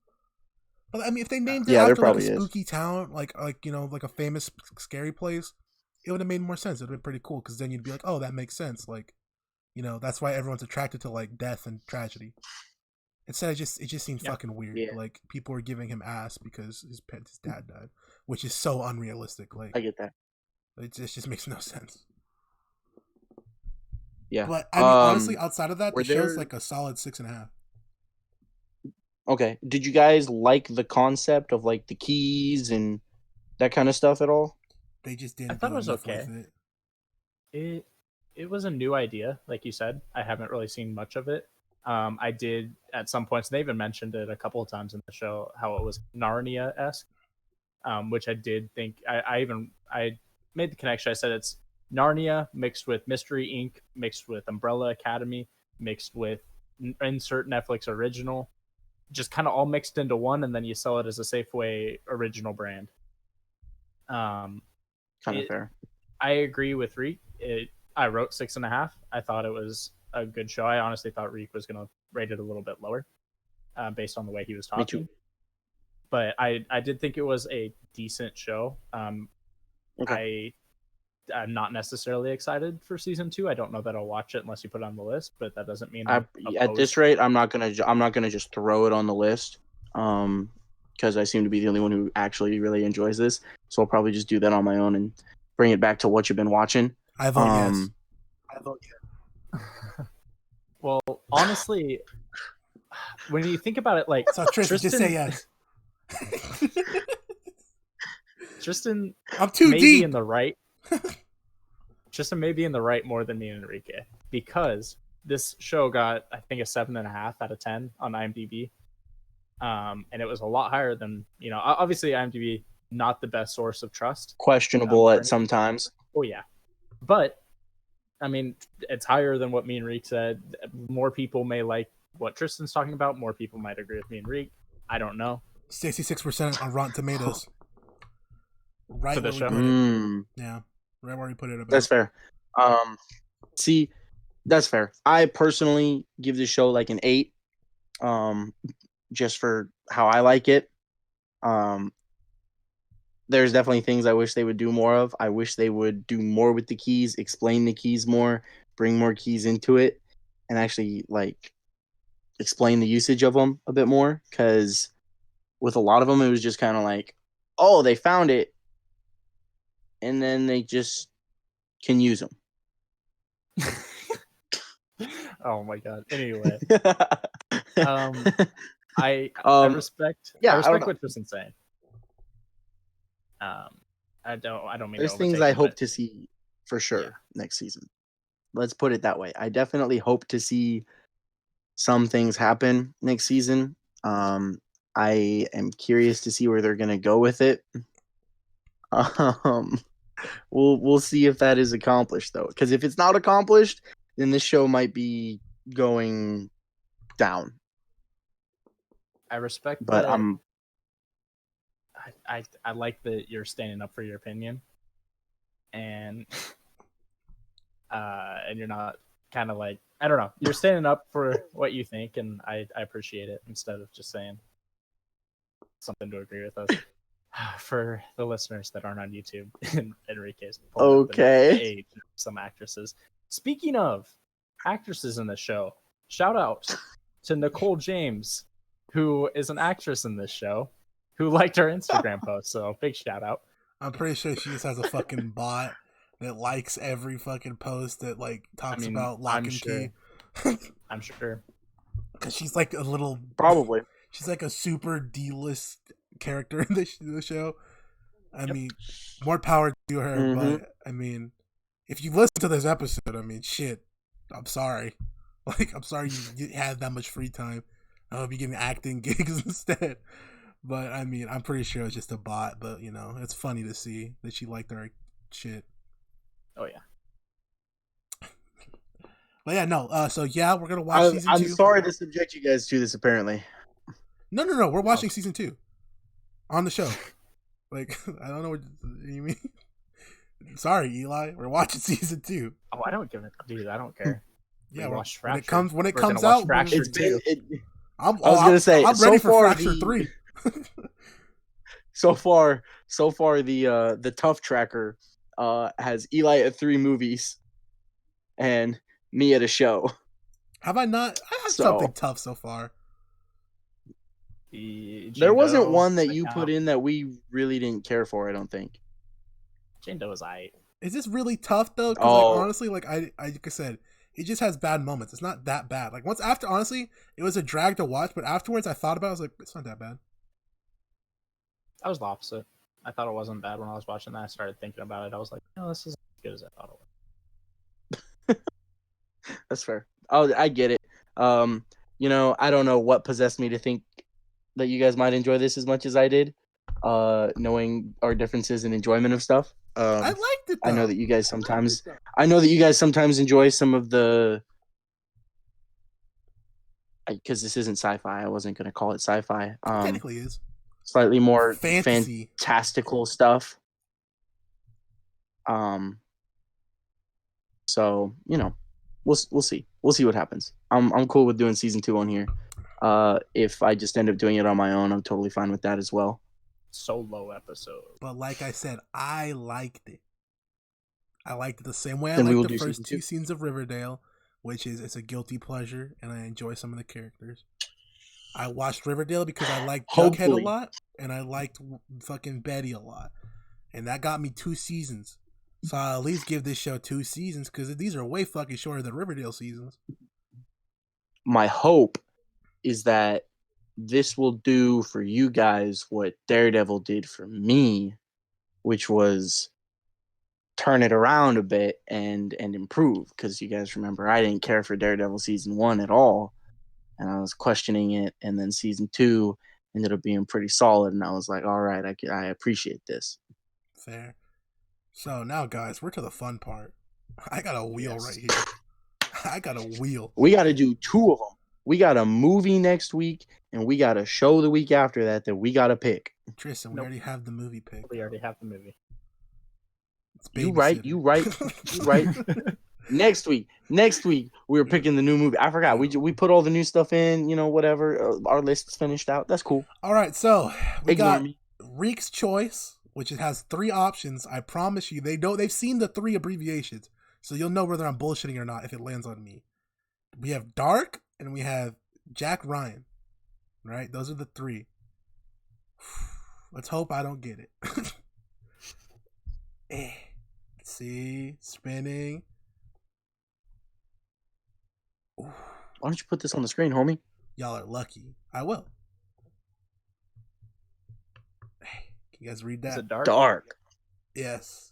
But I mean, if they named it after like a spooky town, like you know, like a famous scary place, it would have made more sense. It would have been pretty cool because then you'd be like, oh, that makes sense. Like, you know, that's why everyone's attracted to like death and tragedy. Instead, it just seemed fucking weird. Yeah. Like people were giving him ass because his dad died, which is so unrealistic. Like I get that. It just makes no sense. Yeah, but I mean, honestly, outside of that, the show's like a solid 6.5. Okay, did you guys like the concept of like the keys and that kind of stuff at all? They just didn't. I thought it was okay. It was a new idea, like you said. I haven't really seen much of it. I did at some points. They even mentioned it a couple of times in the show how it was Narnia-esque, which I did think. I made the connection. I said it's Narnia mixed with Mystery Inc. mixed with Umbrella Academy mixed with insert Netflix original, just kind of all mixed into one, and then you sell it as a Safeway original brand. Kind of fair. I agree with Reek. I wrote 6.5. I thought it was a good show. I honestly thought Reek was going to rate it a little bit lower based on the way he was talking. Me too. But I did think it was a decent show. Okay. I'm not necessarily excited for season 2. I don't know that I'll watch it unless you put it on the list, but that doesn't mean at this rate I'm not gonna just throw it on the list because I seem to be the only one who actually really enjoys this. So I'll probably just do that on my own and bring it back to what you've been watching. I vote yes. I vote yes. Well, honestly, when you think about it, like so Tristan just say yes. Tristan, I'm too deep in the right. Tristan may be in the right more than me and Enrique because this show got, I think, a 7.5 out of 10 on IMDb, and it was a lot higher than, you know, obviously IMDb not the best source of trust, questionable at sometimes. Oh yeah, but I mean it's higher than what me and Enrique said. More people may like what Tristan's talking about. More people might agree with me and Enrique. I don't know. 66% on Rotten Tomatoes. Right for the show. Yeah. Right where we put it about. That's fair. See, that's fair. I personally give the show like an 8, just for how I like it. There's definitely things I wish they would do more of. I wish they would do more with the keys, explain the keys more, bring more keys into it, and actually like explain the usage of them a bit more. Because with a lot of them, it was just kind of like, oh, they found it, and then they just can use them. Oh my god. Anyway, I respect what Tristan's saying. I don't mean there's things I hope to see for sure next season. Let's put it that way. I definitely hope to see some things happen next season. I am curious to see where they're gonna go with it. We'll see if that is accomplished though, because if it's not accomplished, then this show might be going down. I respect, but I like that you're standing up for your opinion, and you're not kind of like, I don't know, you're standing up for what you think, and I appreciate it instead of just saying something to agree with us. For the listeners that aren't on YouTube, Enrique's Okay. age of some actresses. Speaking of actresses in the show, shout out to Nicole James, who is an actress in this show, who liked our Instagram post. So big shout out. I'm pretty sure she just has a fucking bot that likes every fucking post that like talks about Locke I'm and sure. Key. I'm sure. Cause she's like a little Probably. She's like a super D-list character in the show. I mean, more power to her, Mhm. but I mean, if you listen to this episode, I mean, shit, I'm sorry. Like, I'm sorry you had that much free time. I hope you're getting acting gigs instead. But I mean, I'm pretty sure it's just a bot. But you know, it's funny to see that she liked our shit. Oh yeah. But yeah, no. So yeah, we're gonna watch season 2. I'm sorry to subject you guys to this. Apparently, No. We're watching season 2 on the show. Like, I don't know what you mean. Sorry, Eli. We're watching season 2. Oh, I don't give a dude. I don't care. Yeah, We watched when it Fractured. comes We're gonna out, watch Fractured it's been. too. I was gonna say. I'm so ready for far, Fracture 3. So far, the Tough Tracker has Eli at 3 movies, and me at a show. Have I not? I had So- something tough so far. There wasn't Jane Doe, one that check you out. put in that we really didn't care for. I don't think. Jane Doe is aight. Is this really tough though? Because Oh. like, honestly, like like I said, it just has bad moments. It's not that bad. Like once after, honestly, it was a drag to watch. But afterwards, I thought about it. I was like, it's not that bad. I was the opposite. I thought it wasn't bad when I was watching that. I started thinking about it. I was like, no, this is as good as I thought it was. That's fair. Oh, I get it. You know, I don't know what possessed me to think that you guys might enjoy this as much as I did. Knowing our differences in enjoyment of stuff. I liked it. Though. I know that you guys sometimes. I know that you guys sometimes enjoy some of the. Because this isn't sci-fi, I wasn't going to call it sci-fi. It technically is Slightly more fantasy, fantastical stuff. So you know, we'll see. We'll see what happens. I'm cool with doing season 2 on here. If I just end up doing it on my own, I'm totally fine with that as well. Solo episode. But like I said, I liked it. I liked it the same way I Then we will liked the do first season 2. 2 scenes of Riverdale, which is it's a guilty pleasure, and I enjoy some of the characters. I watched Riverdale because I liked Jughead Hopefully. a lot, and I liked fucking Betty a lot, and that got me 2 seasons. So I'll at least give this show 2 seasons because these are way fucking shorter than Riverdale seasons. My hope is that this will do for you guys what Daredevil did for me, which was turn it around a bit and improve. Because you guys remember, I didn't care for Daredevil season 1 at all, and I was questioning it. And then season 2 ended up being pretty solid, and I was like, all right, I appreciate this. Fair. So now, guys, we're to the fun part. I got a wheel Yes. right here. I got a wheel. We got to do 2 of them. We got a movie next week, and we got a show the week after that we got to pick. Tristan, we Nope. already have the movie pick. We already have the movie. It's You right. Next week, we were picking the new movie. I forgot. We put all the new stuff in, you know, whatever. Our list's finished out. That's cool. All right, so we Ignore got me. Reek's Choice, which it has 3 options. I promise you, they've seen the 3 abbreviations, so you'll know whether I'm bullshitting or not if it lands on me. We have Dark and we have Jack Ryan. Right? Those are the 3. Let's hope I don't get it. Let's see. Spinning. Ooh, Why don't you put this on the screen, homie? y'all are lucky. I will. Hey, can you guys read Is that? it dark? Dark. Yes.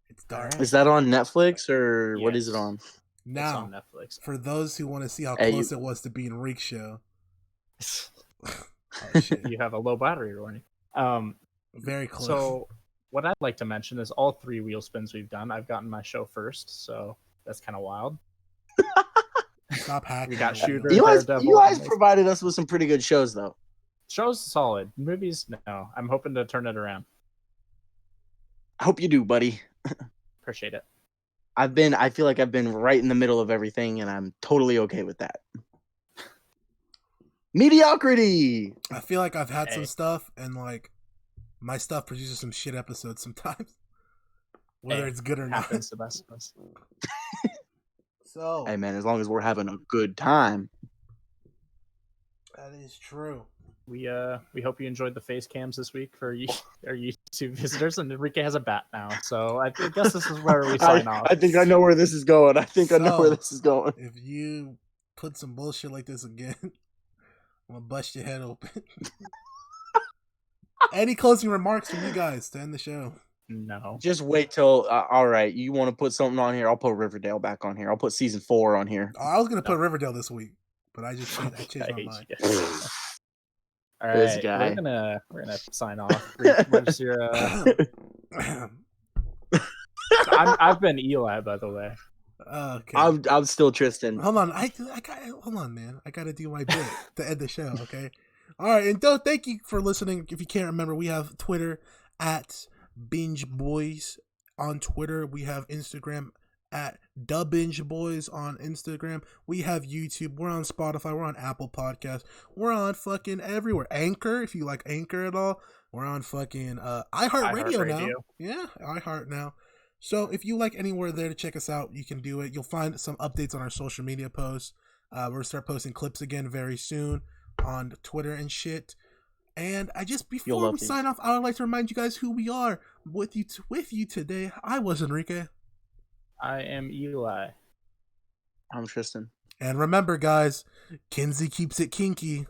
It's dark. Alright. Is that on Netflix or what is it Yes. on? It's Now, on Netflix. for those who want to see how Hey, close it was to being Reek's show. Oh, shit. You have a low battery warning. Very close. So what I'd like to mention is all 3 wheel spins we've done, I've gotten my show first, so that's kind of wild. Stop hacking. We got the wheel. Shooter. Eli's Daredevil. provided us with some pretty good shows, though. Show's solid. Movies, no. I'm hoping to turn it around. I hope you do, buddy. Appreciate it. I feel like I've been right in the middle of everything, and I'm totally okay with that. Mediocrity. I feel like I've had some Hey. stuff, and like my stuff produces some shit episodes sometimes, whether it's good or not. Happens to the best of us. So, Hey man, as long as we're having a good time. that is true. We hope you enjoyed the face cams this week for our YouTube visitors, and Enrique has a bat now, so I guess this is where we sign off. I think I know where this is going. I know where So, this is going. If you put some bullshit like this again, I'm gonna bust your head open. Any closing remarks from you guys to end the show? No. Just wait till. All right, you want to put something on here? I'll put Riverdale back on here. I'll put season 4 on here. Oh, I was gonna put Riverdale this week, but I changed my mind. All This right, guy. we're gonna sign off. Where's your, I've been Eli, by the way. Okay. I'm still Tristan. Hold on, hold on, man. I gotta do my bit to end the show. Okay. All right, and thank you for listening. If you can't remember, we have Twitter at Binge Boys on Twitter. We have Instagram at The Binge Boys on Instagram. We have YouTube. We're on Spotify. We're on Apple Podcasts. We're on fucking everywhere. Anchor, if you like Anchor at all. We're on fucking iHeartRadio now. Yeah, iHeart now. So if you like anywhere there to check us out, you can do it. You'll find some updates on our social media posts. We're gonna start posting clips again very soon on Twitter and shit. And before we sign off, I would like to remind you guys who we are with you today. I was Enrique. I am Eli. I'm Tristan. And remember, guys, Kinsey keeps it kinky.